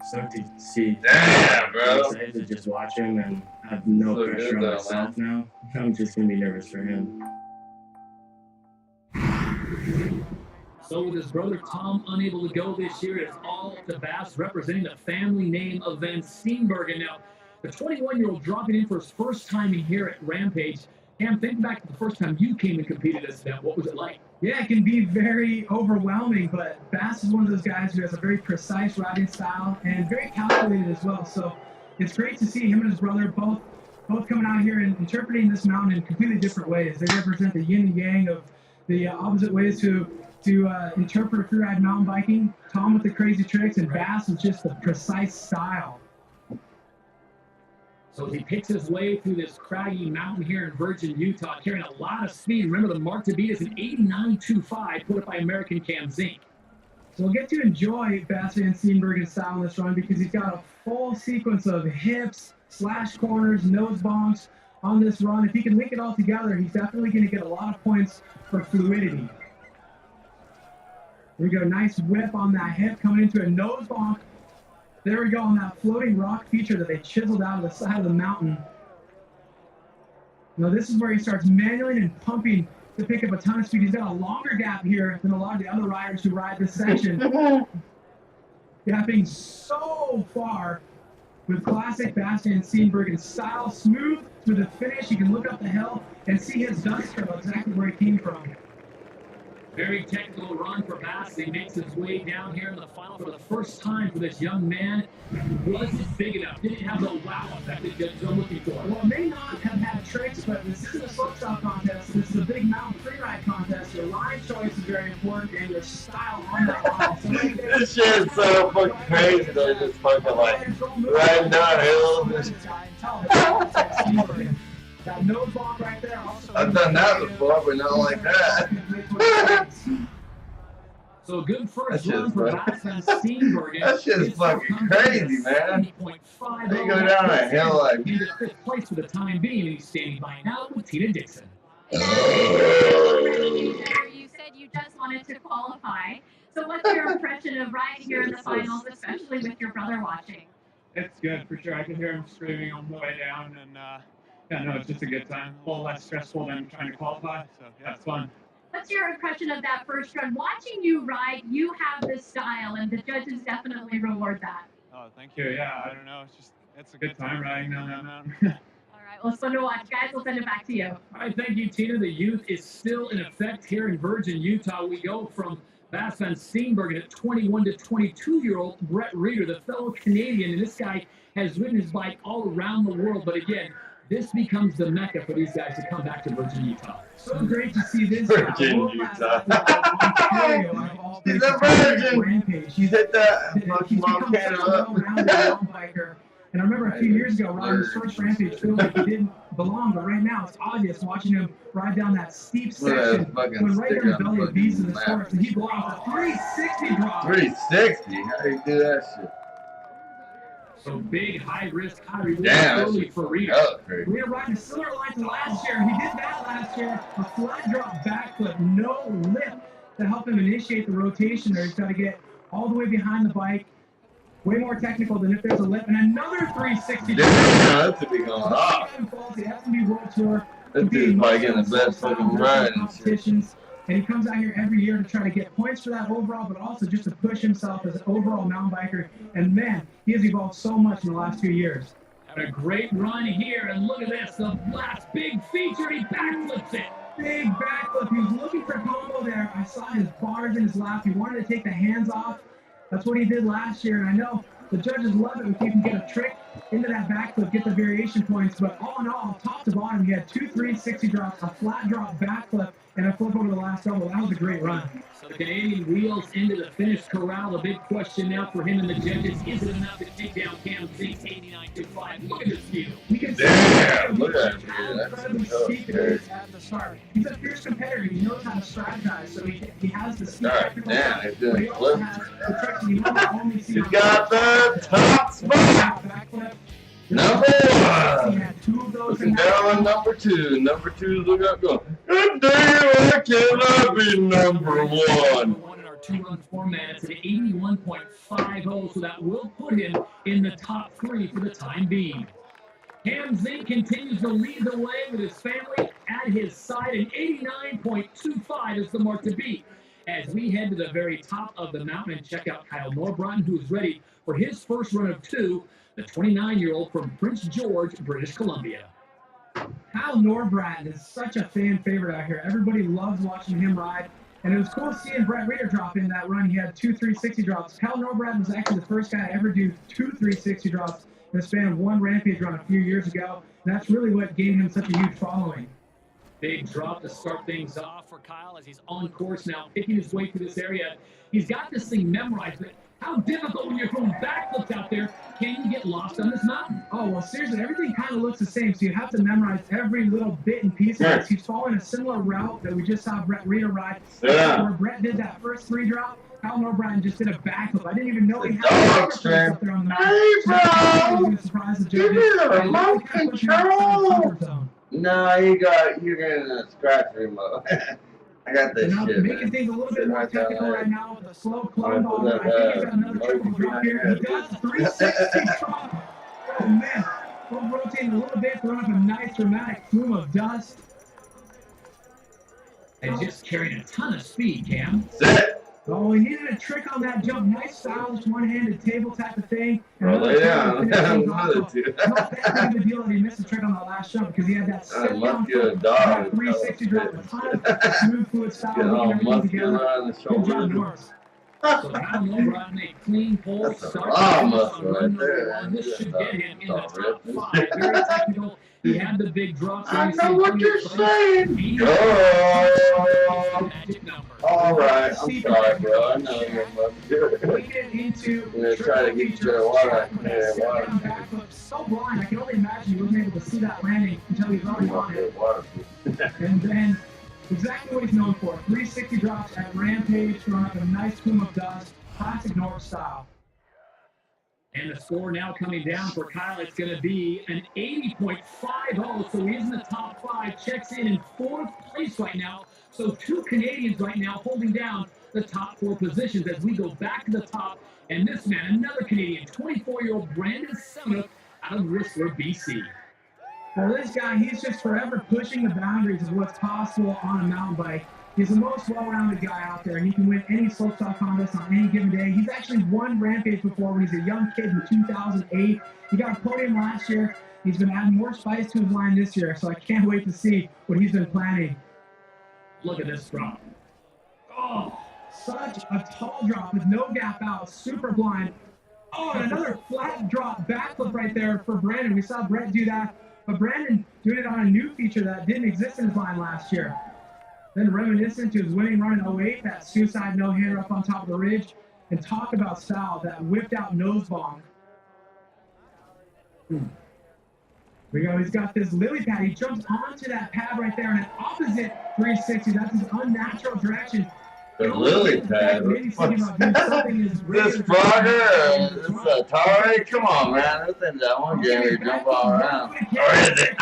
Speaker 21: stoked to see.
Speaker 1: Damn, bro.
Speaker 21: I'm excited to just watch him and have no
Speaker 1: So
Speaker 21: pressure
Speaker 1: good,
Speaker 21: on
Speaker 1: though,
Speaker 21: myself now. I'm just gonna be nervous for him.
Speaker 12: So with his brother Tom unable to go this year, it's all up to Bass representing the family name of Van Steenbergen. Now, the 21-year-old dropping in for his first time here at Rampage. Cam, think back to the first time you came and competed at this event. What was it like?
Speaker 13: Yeah, it can be very overwhelming, but Bass is one of those guys who has a very precise riding style and very calculated as well. So it's great to see him and his brother both coming out here and interpreting this mountain in completely different ways. They represent the yin and yang of the opposite ways to interpret a freeride mountain biking. Tom with the crazy tricks and Bass with just the precise style.
Speaker 12: So as he picks his way through this craggy mountain here in Virgin, Utah, carrying a lot of speed. Remember, the mark to beat is an 89.25 put up by American Cam Zink.
Speaker 13: So we'll get to enjoy Bass Van Steenbergen's style in this run because he's got a full sequence of hips, slash corners, nose bonks on this run. If he can link it all together, he's definitely going to get a lot of points for fluidity. There we go, nice whip on that hip coming into a nose bonk. There we go on that floating rock feature that they chiseled out of the side of the mountain. Now this is where he starts manualing and pumping to pick up a ton of speed. He's got a longer gap here than a lot of the other riders who ride this section. Gapping so far with classic Bass Van Steenbergen style, smooth through the finish. You can look up the hill and see his dust trail exactly where he came from.
Speaker 12: Very technical run for Bass. He makes his way down here in the final for the first time for this young man. Wasn't big enough. Didn't have the wow effect that you're looking for.
Speaker 13: Well, it may not have had tricks, but this isn't a slopestyle contest. This is a big mountain freeride contest. Your line choice is very important, and your style on that line. So
Speaker 1: This shit is so fucking crazy though. Just fucking like riding down hills.
Speaker 13: That nose bonk right there. Also
Speaker 1: I've done that before, but not like that.
Speaker 12: So good first
Speaker 1: That
Speaker 12: run for Bass Van Steenbergen.
Speaker 1: That shit's fucking crazy, man. You go down a hill like.
Speaker 12: He's at fifth place for the time being, and he's standing by now with Tina Dixon.
Speaker 4: You said you just wanted to qualify. So what's your impression of riding here in the finals, especially with your brother watching?
Speaker 3: It's good for sure. I can hear him screaming on the way down, and yeah, no, it's just a good time. A little less stressful than trying to qualify, so yeah, it's fun.
Speaker 4: What's your impression of that first run? Watching you ride, you have this style, and the judges definitely reward that.
Speaker 3: Oh, thank you. Yeah, I don't know. It's a good time riding down that mountain.
Speaker 4: All right, well, it's fun to watch. Guys, we'll send it back to you.
Speaker 12: All right, thank you, Tina. The youth is still in effect here in Virgin, Utah. We go from Bass Van Steenbergen at 21 to 22-year-old Brett Reeder, the fellow Canadian, and this guy has ridden his bike all around the world. But again, this becomes the mecca for these guys to come back to Virgin, Utah.
Speaker 13: So great to see this
Speaker 1: Virgin, Utah.
Speaker 13: He's
Speaker 1: a virgin.
Speaker 13: Rampage.
Speaker 1: He's hit that
Speaker 13: He's become such a well-rounded mountain biker. And I remember a few years ago, riding his first Rampage, feeling like he didn't belong. But right now, it's obvious watching him ride down that steep section, going right down the belly of beast in the forest, and he belongs. A 360 drop.
Speaker 1: 360? How do you do that shit?
Speaker 12: So big, high risk, high reward
Speaker 1: Damn,
Speaker 12: early for Reeder.
Speaker 13: Reeder riding a similar line to last year. He did that last year. A flat drop backflip, no lip to help him initiate the rotation there. He's got to get all the way behind the bike. Way more technical than if there's a lip. And another 360.
Speaker 1: Yeah, that's a big going off.
Speaker 13: The S&B World Tour.
Speaker 1: This dude's probably getting the best fucking ride and shit.
Speaker 13: And he comes out here every year to try to get points for that overall, but also just to push himself as an overall mountain biker. And man, he has evolved so much in the last 2 years.
Speaker 12: Had a great run here, and look at this, the last big feature, he backflips it.
Speaker 13: Big backflip. He was looking for combo there. I saw his bars in his lap. He wanted to take the hands off. That's what he did last year. And I know The judges love it if you can get a trick into that backflip, get the variation points. But all in all, top to bottom, he had 2 360 drops, a flat drop backflip, and a flip over the last double. That was a great run.
Speaker 12: So the Canadian wheels into the finish corral. The big question now for him and the judges, is it enough to take down Cam Zink's 89.5? Look at this view.
Speaker 1: Damn, look at that.
Speaker 13: How incredibly steep it is at the start. He's a fierce competitor. He knows how to strategize, so he has the steep technical
Speaker 1: Damn,
Speaker 13: side,
Speaker 1: he's doing
Speaker 13: but he also
Speaker 1: flips.
Speaker 13: has the tricks that you don't only see
Speaker 1: You
Speaker 13: on
Speaker 1: got the top spot.
Speaker 13: backflip.
Speaker 1: Number
Speaker 13: He
Speaker 1: 1.
Speaker 13: had 2 of those
Speaker 1: Looking down on number 2. Number 2's looking up going, God damn, I cannot be number 1.
Speaker 12: One in our 2-run format. It's an 81.50, so that will put him in the top 3 for the time being. Cam Zink continues to lead the way with his family at his side, and 89.25 is the mark to beat. As we head to the very top of the mountain and check out Kyle Norbron, who is ready for his first run of 2, the 29-year-old from Prince George, British Columbia.
Speaker 13: Kyle Norbron is such a fan favorite out here. Everybody loves watching him ride. And it was cool seeing Brett Reeder drop in that run. He had 2 360 drops. Kyle Norbron was actually the first guy to ever do 2 360 drops in the span of 1 Rampage run a few years ago. And that's really what gave him such a huge following.
Speaker 12: Big drop to start things off for Kyle as he's on course now, picking his way through this area. He's got this thing memorized, but how difficult when you're throwing backflips out there, can you get lost on this mountain?
Speaker 13: Oh, well, seriously, everything kind of looks the same, so you have to memorize every little bit and piece of it. He's following a similar route that we just saw Brett Reeder ride.
Speaker 1: Yeah.
Speaker 13: Where Brett did that first 3 drop, Kyle Norbron just did a backflip. I didn't even know he had
Speaker 1: Dog
Speaker 13: a
Speaker 1: strength.
Speaker 13: up there on the mountain.
Speaker 1: Hey,
Speaker 13: So,
Speaker 1: bro.
Speaker 13: surprise the
Speaker 1: Give
Speaker 13: judges.
Speaker 1: me the
Speaker 13: They
Speaker 1: remote
Speaker 13: kind of put you outside the
Speaker 1: control.
Speaker 13: comfort zone.
Speaker 1: No, you're gonna scratch remote. I got this
Speaker 13: Now,
Speaker 1: shit,
Speaker 13: making
Speaker 1: man.
Speaker 13: things a little bit
Speaker 1: Sit
Speaker 13: more
Speaker 1: right down
Speaker 13: technical
Speaker 1: there.
Speaker 13: right now with a slow
Speaker 1: Alright,
Speaker 13: clone ball.
Speaker 1: put
Speaker 13: I
Speaker 1: that,
Speaker 13: think he's got another triple drop here. He does 360 drop. Oh man, we're rotating a little bit, throwing up a nice dramatic plume of dust.
Speaker 12: And just carrying a ton of speed, Cam.
Speaker 1: Sit.
Speaker 13: Oh, he needed a trick on that jump. Nice stylish one-handed table type of thing. And
Speaker 1: Well, lay down.
Speaker 13: another
Speaker 1: Another 2.
Speaker 13: not that big of a deal that he missed a trick on that last jump because he had that
Speaker 1: I
Speaker 13: set
Speaker 1: must
Speaker 13: down
Speaker 1: get a
Speaker 13: foot,
Speaker 1: dog.
Speaker 13: that 360 drop, a ton of smooth fluid style,
Speaker 1: Get all
Speaker 13: looking everything together.
Speaker 1: muscular on the
Speaker 13: Good job,
Speaker 1: shoulders.
Speaker 13: Norris.
Speaker 12: So Kyle Norbron, a clean pole
Speaker 1: That's a
Speaker 12: start.
Speaker 1: raw
Speaker 12: on
Speaker 1: muscle
Speaker 12: run
Speaker 1: right
Speaker 12: number
Speaker 1: there.
Speaker 12: 1. This should get him in the
Speaker 1: That's
Speaker 12: top
Speaker 1: all
Speaker 12: 5. Very technical. He had the big drops.
Speaker 1: I know what you're saying. Oh.
Speaker 12: Magic number.
Speaker 1: All right, I'm sorry, bro. I know you're muscular.
Speaker 13: We get into
Speaker 1: I'm gonna try to get you to water. Yeah, water.
Speaker 13: backflip so blind. I can only imagine he wasn't able to see that landing until he was already on it.
Speaker 1: Water.
Speaker 13: And then exactly what he's known for. 360 drops at Rampage, throwing up a nice plume of dust. Classic North style.
Speaker 12: And the score now coming down for Kyle, it's going to be an 80.50, so he is in the top 5, checks in 4th place right now. So 2 Canadians right now holding down the top 4 positions as we go back to the top. And this man, another Canadian, 24-year-old Brandon Summit out of Whistler, BC.
Speaker 13: Well, this guy, he's just forever pushing the boundaries of what's possible on a mountain bike. He's the most well-rounded guy out there, and he can win any slopestyle contest on any given day. He's actually won Rampage before when he's a young kid in 2008. He got a podium last year. He's been adding more spice to his line this year, so I can't wait to see what he's been planning.
Speaker 12: Look at this drop.
Speaker 13: Oh, such a tall drop with no gap out, super blind. Oh, and another flat drop backflip right there for Brandon. We saw Brett do that, but Brandon doing it on a new feature that didn't exist in his line last year. Then reminiscent to his winning run in 08, that suicide no-hander up on top of the ridge, and talk about style, that whipped out nose bong. Here we go, he's got this lily pad. He jumps onto that pad right there in an opposite 360. That's his unnatural direction.
Speaker 1: The lily pad? This Frogger? This Atari? Come on, man. This ain't that one game where you jump all around. Or is it?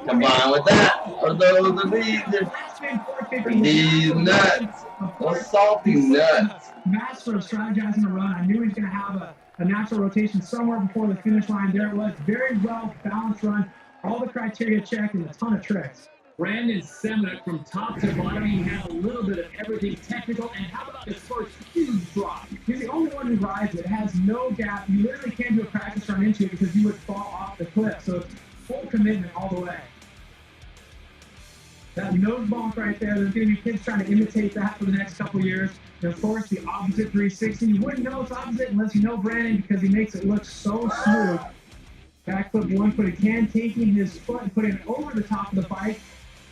Speaker 1: Combined with that. Or those are these nuts. Those salty nuts.
Speaker 13: Master of strategizing a run. I knew he was going to have a natural rotation somewhere before the finish line. There it was. Very well balanced run. All the criteria checked and a ton of tricks.
Speaker 12: Brandon Seminick from top to bottom, he had a little bit of everything technical. And how about his first huge drop?
Speaker 13: He's the only one who rides it. It has no gap. You literally can't do a practice run into it because you would fall off the cliff. So it's full commitment all the way. That nose bump right there. There's going to be kids trying to imitate that for the next couple years. And of course, the opposite 360. You wouldn't know it's opposite unless you know Brandon because he makes it look so smooth. Backflip 1-footed can, taking his foot and putting it over the top of the bike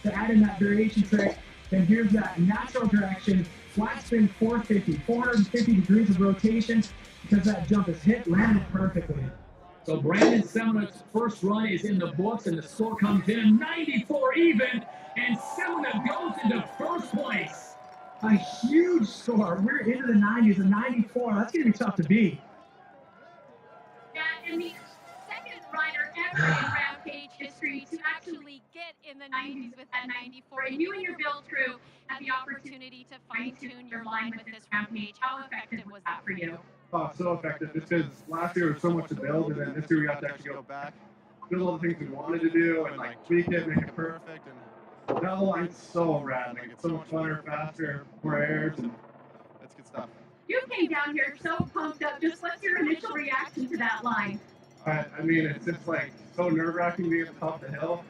Speaker 13: to add in that variation trick. Then here's that natural direction, flat spin 450, 450 degrees of rotation because that jump is hit, landed perfectly.
Speaker 12: So Brandon Semona's first run is in the books, and the score comes in at 94 even, and Semona goes into first place.
Speaker 13: A huge score. We're into the 90s, a 94. That's going to be tough to beat.
Speaker 4: Yeah, and the second rider ever in Rampage history to actually get in the 90s with that 94. And you and your build crew had the opportunity to fine-tune your line with this Rampage. How effective was that for you?
Speaker 3: Oh, so effective. Just because last year was so much to build, and then this year we got to actually go back, build all the things we wanted to do, and like tweak it, make it perfect. And that whole line's so rad. Like, it's so much funner, faster, more airs, and that's good stuff.
Speaker 4: You came down here so pumped up. Just what's your initial reaction to that line?
Speaker 3: I mean, it's just like so nerve-wracking being at the top of the hill,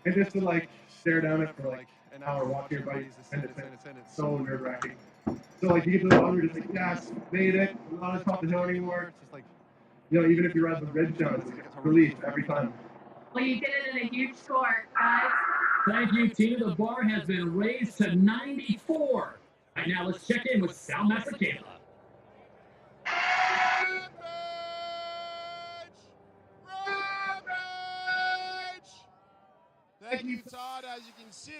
Speaker 3: and just to like stare down it for like an hour, watch your bike descend, it's so nerve-wracking. So like you get to the bottom, you're just like, yes, made it. I'm not on top of the hill anymore. It's just like, you know, even if you ride the ridge down, it's like a relief every time.
Speaker 4: Well, you did it in a huge score, guys.
Speaker 12: Thank you, Tina. The bar has been raised to 94. Right now, let's check in with Sal Masakela.
Speaker 5: Thank you, Todd. As you can see,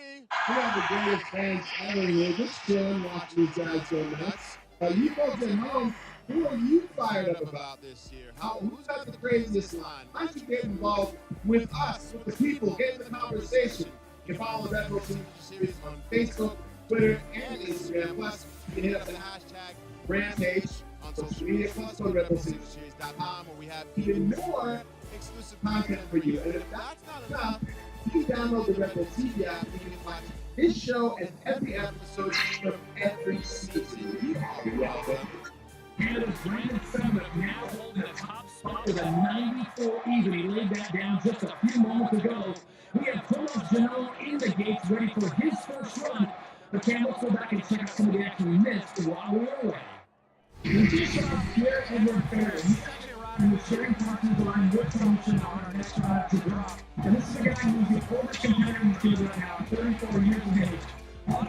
Speaker 1: We have the greatest fans ever here. Just chilling, watching these guys go nuts. You folks at home, who are you fired up about this year? Who's got the craziest line? Why don't you get involved with us, with the people, get in the conversation? You can follow the Red Bull Signature Series on Facebook, Twitter, and Instagram. Plus, you can hit up the hashtag Rampage on social media. Plus, go to RedBullSignatureSeries.com where we have even more exclusive content for you. And if that's not enough, you can download the Red Bull TV app and you can watch this show and every episode from every season. You are welcome.
Speaker 12: Canada's Brandon Semona now holding the top spot with a 94 even. He laid that down just a few moments ago. We have Thomas Janot in the gates ready for his first run. But Cam, let's go back and check out some of the action we missed while we were away. We just saw Pierre-Edouard Ferrer. He's actually riding with Sherry Parker's line with Thomas Janot on our next ride to drop. And this is a guy who's the oldest competitor in the field right now, 34 years of age.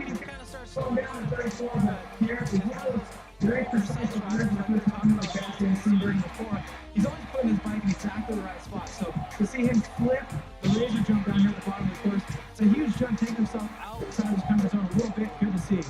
Speaker 12: He's kind of started slowing down at 34, but Pierre is one of those very precise riders like we were talking about Bastian Seenberg before. He's always putting his bike in exactly the right spot. So to see him flip the laser jump down here at the bottom of the course, it's a huge jump, taking himself outside his comfort zone a little bit. Good to see.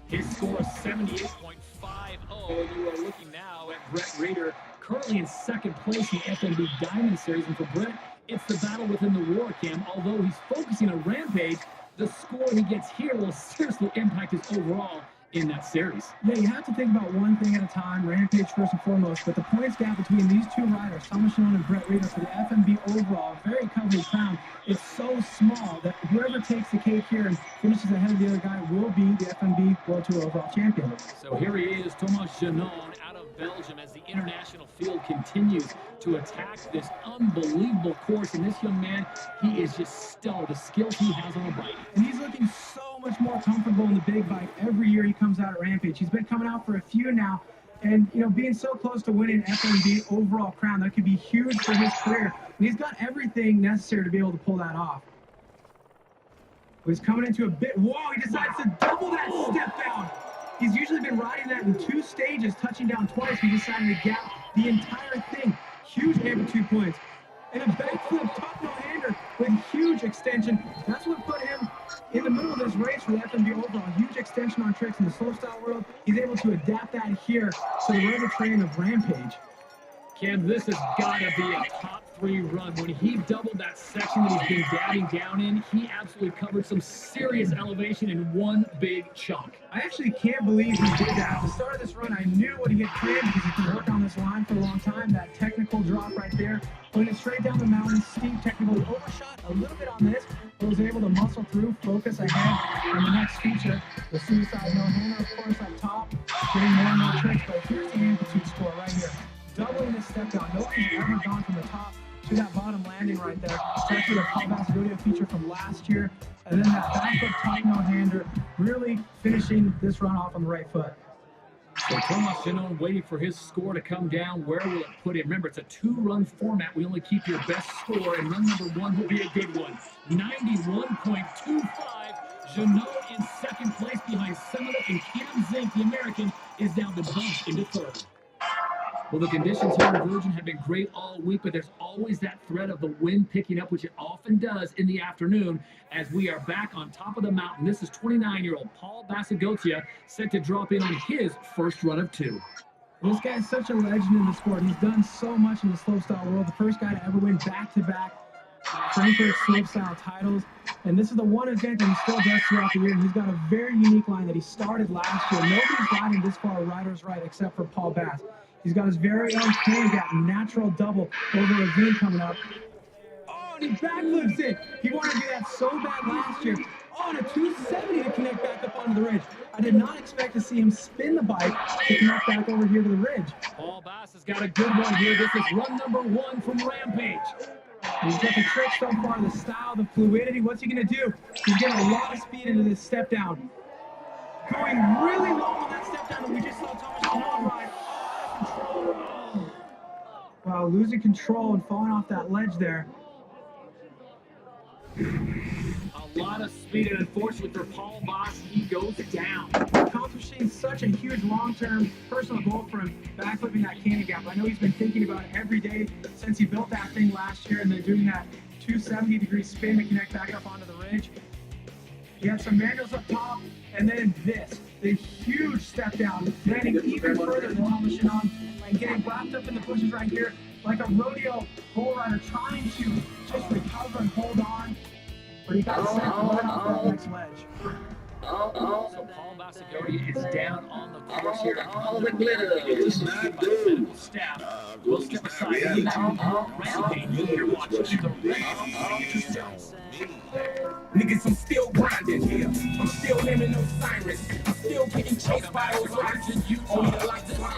Speaker 12: His score is 78.50, and you are looking now at Brett Rader, currently in second place in the FMB Diamond Series. And for Brett, it's the battle within the war, Cam. Although he's focusing on Rampage, the score he gets here will seriously impact his overall in that series.
Speaker 13: Yeah, you have to think about one thing at a time, Rampage first and foremost, but the points gap between these two riders, Thomas Janot and Brett Rader for the FMB overall, very coveted crown, it's so small that whoever takes the cake here and finishes ahead of the other guy will be the FMB World Tour overall champion.
Speaker 12: So here he is, Thomas Janot out of Belgium as the international field continues to attack this unbelievable course. And this young man, he is just stellar, the skills he has on the bike.
Speaker 13: And he's looking so much more comfortable in the big bike every year he comes out at Rampage. He's been coming out for a few now. And, you know, being so close to winning FMB overall crown, that could be huge for his career. And he's got everything necessary to be able to pull that off. He's coming into a bit. Whoa, he decides to double that step down. He's usually been riding that in 2 stages, touching down twice. He decided to gap the entire thing. Huge amplitude points. And a backflip top no-hander with huge extension. That's what put him in the middle of this race for the FMB overall. Huge extension on tricks in the slopestyle world. He's able to adapt that here to the rotor train of Rampage.
Speaker 12: Cam, this has got to be a top 3 run. When he doubled that section that he's been dabbing down in, he absolutely covered some serious elevation in one big chunk.
Speaker 13: I actually can't believe he did that. At the start of this run, I knew what he had planned because he's been working on this line for a long time. That technical drop right there, putting it straight down the mountain, steep technical. He overshot a little bit on this, but was able to muscle through, focus ahead on the next feature. The suicide no-hander, of course, up top, getting more and more tricks, but here's the amplitude score right here. Doubling this step down. Nobody's ever gone from the top to that bottom landing right there. That's with a Paul Bass Rodeo feature from last year. and then that back foot tight no-hander, really finishing this run off on the right foot.
Speaker 12: So Tomas Janon waiting for his score to come down. Where will it put him? Remember, it's a 2-run format. We only keep your best score, and run number 1 will be a good one. 91.25. Janon in second place behind Semelik, and Cam Zink, the American, is down to bump into third. Well, the conditions here in Virgin have been great all week, but there's always that threat of the wind picking up, which it often does in the afternoon, as we are back on top of the mountain. This is 29-year-old Paul Basagotia set to drop in on his first run of 2.
Speaker 13: This guy's such a legend in the sport. He's done so much in the slopestyle world. The first guy to ever win back-to-back Frankfurt slopestyle titles. And this is the one event that he still does throughout the year. And he's got a very unique line that he started last year. Nobody's riding this far riders right except for Paul Bass. He's got his very own cane gap, natural double over a ravine coming up. Oh, and he backflips it. He wanted to do that so bad last year. Oh, and a 270 to connect back up onto the ridge. I did not expect to see him spin the bike to connect back over here to the ridge.
Speaker 12: Paul Bass has got a good one here. This is run number 1 from Rampage.
Speaker 13: He's got the trick so far, the style, the fluidity. What's he going to do? He's getting a lot of speed into this step down. Going really low on that step down that we just saw Thomas Janon ride. Wow, losing control and falling off that ledge there.
Speaker 12: A lot of speed, and unfortunately for Paul Bass, he goes down.
Speaker 13: Accomplishing such a huge long-term personal goal for him, backflipping that canyon gap. I know he's been thinking about it every day since he built that thing last year, and then doing that 270-degree spin to connect back up onto the ridge. He had some manuals up top, and then this, the huge step down, landing even further than Thomas Janon, and getting wrapped up in the bushes right here, like a rodeo bull rider trying to just recover and hold on, but he got sent right off that next ledge.
Speaker 12: So Paul Basagotia is down on the course here.
Speaker 1: All the glitter is not good.
Speaker 12: Staff, we'll step aside YouTube. Rampage, you're watching the Rampage.
Speaker 9: Niggas, I'm still grinding here. I'm still naming those sirens. I'm still getting chased by those rats. Only the lights are on.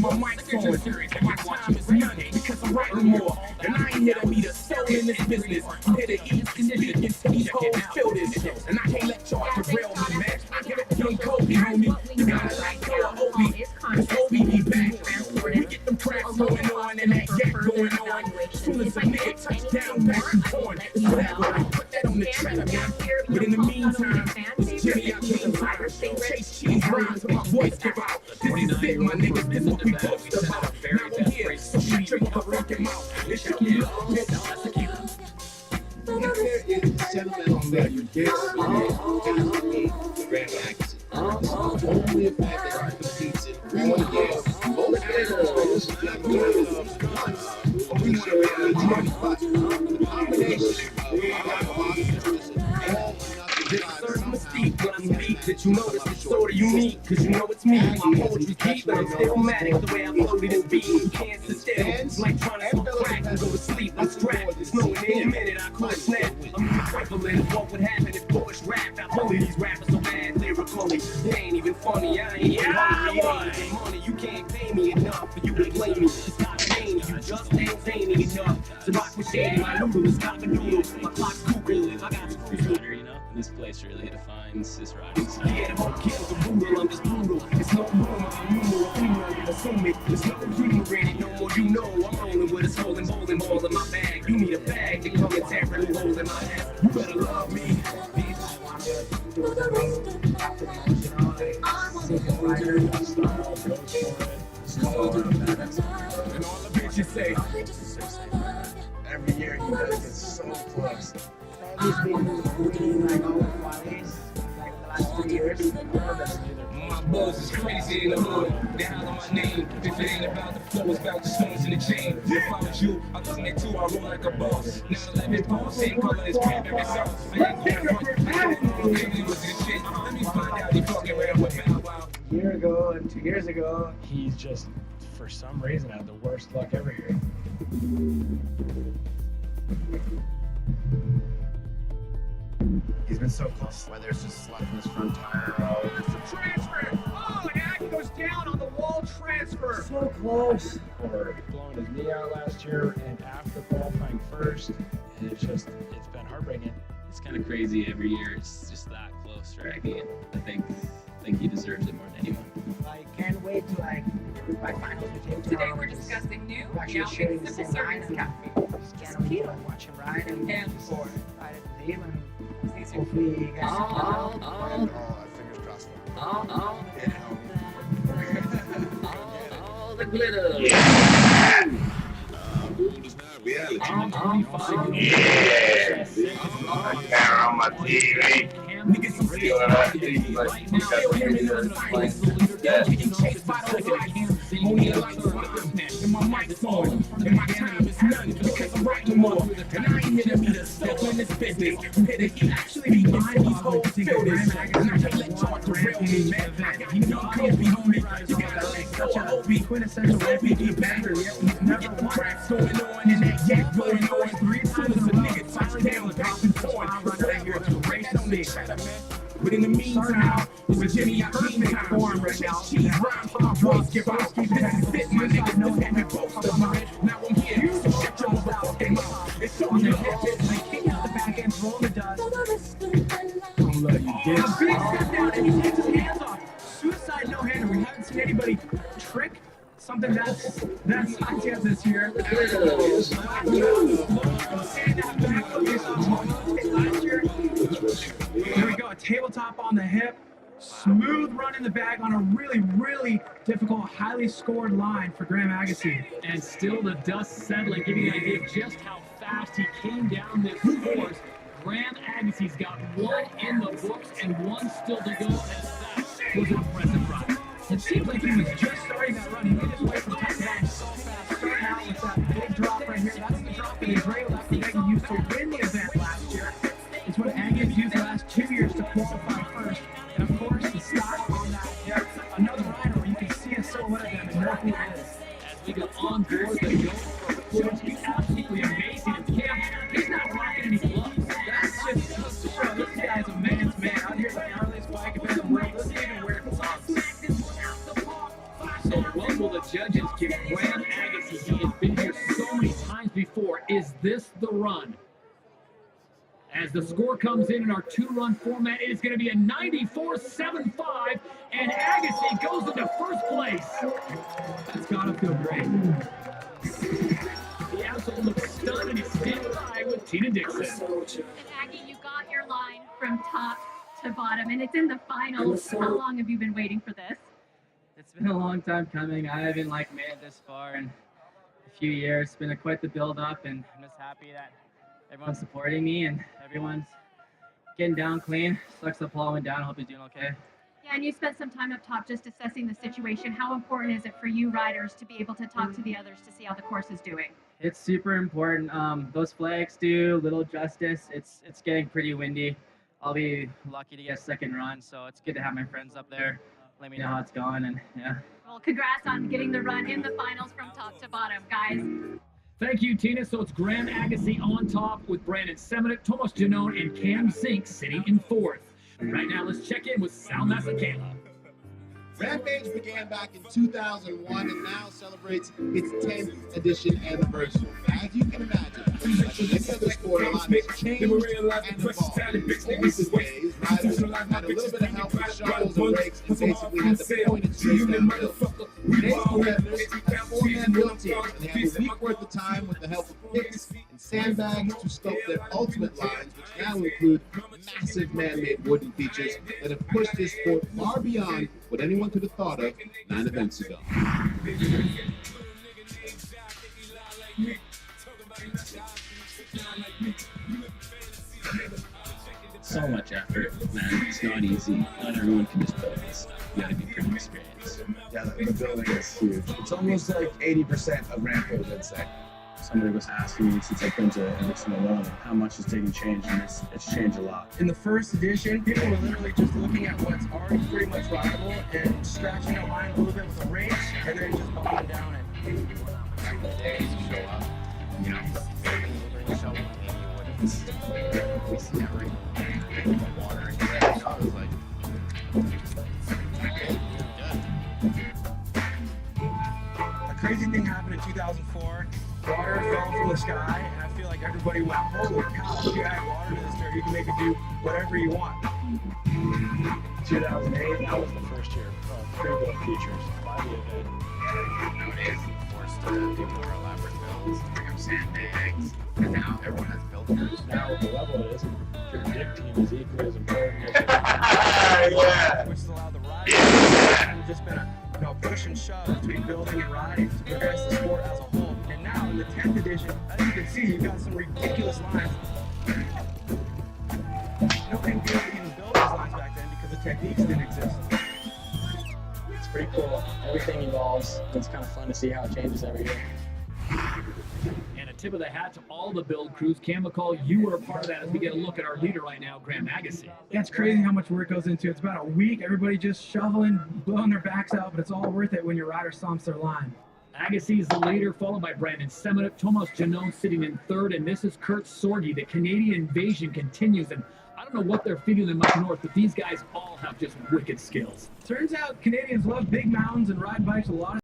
Speaker 9: My mic's on. And my time is money because I'm writing more. And I ain't here to be the soul in this business. I'm here to eat, speak, and these hoes feel this. And I can't let y'all derail me, man. I get a young Kobe, homie. You gotta like Noah Obi. Cause Obi be back. We get them cracks going on and that yak going on. Soon as a nigga touchdown, back and torn. It's whatever. Put that on the track, man. But in the meantime, it's Jimmy out here in fire. Chase cheese rhymes with my voice give out. This is it, my niggas. This is what we boast about. Now I'm here, so shut your motherfucking mouth. It's your love, bitch.
Speaker 1: If there is a sentimental value, this is me, Grand Legacy. Only a fact that I competes in 3 years. Most players is not good enough. We want to really try to fight. The combination
Speaker 9: There's a certain mystique when I speak that you notice it's sort of unique. Cause you know it's me, my poetry's deep, but I'm still matic the way I floated this beat. You can't sit still, it's like trying to smoke crack and go to sleep. I'm strapped, it's knowing any minute I could snap. I'm trifling of what would happen if Bush rapped. I bully these rappers so bad lyrically. It ain't even funny, I ain't even hungry. It ain't even money, you can't pay me enough for you to blame me. It's not zany, you just ain't zany enough. To rock with shady, my noodle is cock-a-doodle. My clock's Google, I got
Speaker 21: you know, this place really defines this riding style.
Speaker 9: Yeah, the whole kill's a brutal, I'm just brutal. It's no room, I'm numeral, female, assume it. There's no humor in it, no more you know. I'm rolling with a swollen bowling ball in my bag. You need a bag to come and tap a hole in my ass. You better love me, and all the bitches say,
Speaker 1: every year you guys get so close.
Speaker 6: He's been moving like over 5 years, like the last 3 years.
Speaker 9: my buzz is crazy in the hood. They holler my name. If it ain't about the flow, it's about the stones in the chain. If I was you, I'd come there too, I roll like a boss. Now 11 pounds, same color as cranberry sauce. I ain't going front, I ain't going crazy with this shit. Let me find out he fucking around with Bow Wow.
Speaker 6: A year ago and 2 years ago,
Speaker 21: He's just, for some reason, had the worst luck ever here.
Speaker 20: He's been so close. Whether it's just slapping his front tire.
Speaker 9: Oh, it's a transfer. Oh, and Ack goes down on the wall transfer.
Speaker 6: so close.
Speaker 21: Or blowing his knee out last year, and after qualifying first, it's been heartbreaking. It's kind of crazy every year. It's just that close to Aggie, and I think he deserves it more than anyone.
Speaker 13: I can't wait to my finals with him.
Speaker 14: Today we're discussing new
Speaker 13: Actually sharing the
Speaker 14: simple
Speaker 13: same line
Speaker 14: servings
Speaker 13: and
Speaker 14: cafe.
Speaker 13: can't wait to watch him ride and ride at the team and hopefully you guys
Speaker 10: Fingers crossed.
Speaker 21: All the glitter.
Speaker 10: Yeah. Gold is not reality.
Speaker 1: Yeah. Camera on my TV. See what I see, but you got the video explained. Yeah.
Speaker 9: Only a light in my microphone, and my time is none because I'm writing more. And I ain't here to be the stuff in this business. I'm here to actually be behind these whole filters. And I can't let y'all derail me, man. You know, Kobe, homie. You gotta make such a OB quintessential MVP backer. Get the cracks going on and that yak going on. As soon as a nigga touchdown, passing torn. Right here to race on this. But in the meantime, with Jimmy Hakeem form right now, cheese rhymes for my voice, give out, keep this is it, my niggas know that we both of mine. Now I'm here, so shut your motherfucking mouth. It's so good, I kick out the back end, roll the dust. Don't let you get a big step down, and he takes his hands off. Suicide no-hander, we haven't seen anybody trick something that's high tip this year. Here we go, a tabletop on the hip, smooth run in the bag on a really, really difficult, highly scored line for Graham Agassi.
Speaker 12: And still the dust settling, giving you an idea of just how fast he came down this course. Graham Agassi's got one in the books and one still to go, and that was an impressive run.
Speaker 13: It seems like he was just starting that run. He made his way from top to bottom so fast, starting out with that big drop right here. That's the drop that Israel left Aggie used to win the event last year. It's what Aggie has used the last 2 years to qualify first. And of course, the style on that hip. Another rider where you can see a silhouette of them and know who it is.
Speaker 12: As we go on board the go for course, he's absolutely amazing. And Cam, he's not rocking any gloves.
Speaker 13: That's just goes to show this guy's a man's man. Out here, the gnarliest bike event in the world doesn't even wear gloves.
Speaker 12: So what will the judges give Graham Agassi? He has been here so many times before. Is this the run? As the score comes in our two-run format, it is going to be a 94.75, and Agassi goes into first place.
Speaker 13: That's got to feel great.
Speaker 12: He absolutely looks stunned, and he's standing by with Tina Dixon.
Speaker 4: And Aggie, you got your line from top to bottom, and it's in the finals. How long have you been waiting for this?
Speaker 22: It's been a long time coming. I haven't made it this far in a few years. It's been quite the build-up, and I'm just happy that everyone's supporting me and everyone's getting down clean. Sucks that Paul went down. Hope he's doing okay.
Speaker 4: Yeah, and you spent some time up top just assessing the situation. How important is it for you riders to be able to talk to the others to see how the course is doing?
Speaker 22: It's super important. Those flags do little justice. It's getting pretty windy. I'll be lucky to get a second run, so it's good to have my friends up there. Let me know how it's going, and yeah.
Speaker 4: Well, congrats on getting the run in the finals from top to bottom, guys.
Speaker 12: Thank you, Tina. So it's Graham Agassi on top with Brandon Semenuk, Tomas Janone, and Cam Zink sitting in fourth. Right now, let's check in with Sal Masekela.
Speaker 5: Rampage began back in 2001 and now celebrates its 10th edition anniversary. As you can imagine, like the next other sport, a lot has changed and evolved. In recent days, riders had a little bit of help with shovels and rakes and basically had to point and trace down hills. Today's competitors have 4-man build teams and they have a week worth of time with the help of picks and sandbags to sculpt their ultimate lines, which now include massive man-made wooden features that have pushed this sport far beyond what anyone could have thought of 9 events ago.
Speaker 21: So much effort, man. It's not easy. Not everyone can just build this stuff. You gotta be pretty experienced.
Speaker 10: Yeah, the building is huge. It's almost like 80% of Rampage, I'd say.
Speaker 21: Somebody was asking me since I've been to every single one how much is taking change, and it's changed a lot.
Speaker 13: In the first edition, people were literally just looking at what's already pretty much rideable and scratching a line a little bit with a wrench, and then just bumping down it.
Speaker 5: Back in the day, you show up, you know, you show up, we see that ring, water and grass. I was like,
Speaker 13: A crazy thing happened in 2004. Water fell from the sky, and I feel like everybody went, holy cow, you had water to this dirt. you can make it do whatever you want.
Speaker 19: 2008, that was the first year of pre-built features by the event.
Speaker 7: Nowadays, forced to do more elaborate builds, bring up sandbags, and now everyone has build crews.
Speaker 19: Now the level is, your dig team is equally as important as
Speaker 13: Which has allowed the riders it's just been a push and shove between building and riding to progress the sport as a whole. And now in the 10th edition, as you can see, you've got some ridiculous lines. No one could even build these lines back then because the techniques didn't exist.
Speaker 19: It's pretty cool. Everything evolves. It's kind of fun to see how it changes every year.
Speaker 9: And a tip of the hat to all the build crews. Cam McCall, you were a part of that as we get a look at our leader right now, Graham Agassi.
Speaker 13: Yeah, it's crazy how much work goes into it. It's about a week, everybody just shoveling, blowing their backs out, but it's all worth it when your rider stomps their line.
Speaker 9: Agassi is the leader, followed by Brandon Semenuk, Tomas Janone sitting in third, and this is Kurt Sorgi. The Canadian invasion continues, and I don't know what they're feeding them up north, but these guys all have just wicked skills.
Speaker 13: Turns out Canadians love big mountains and ride bikes a lot.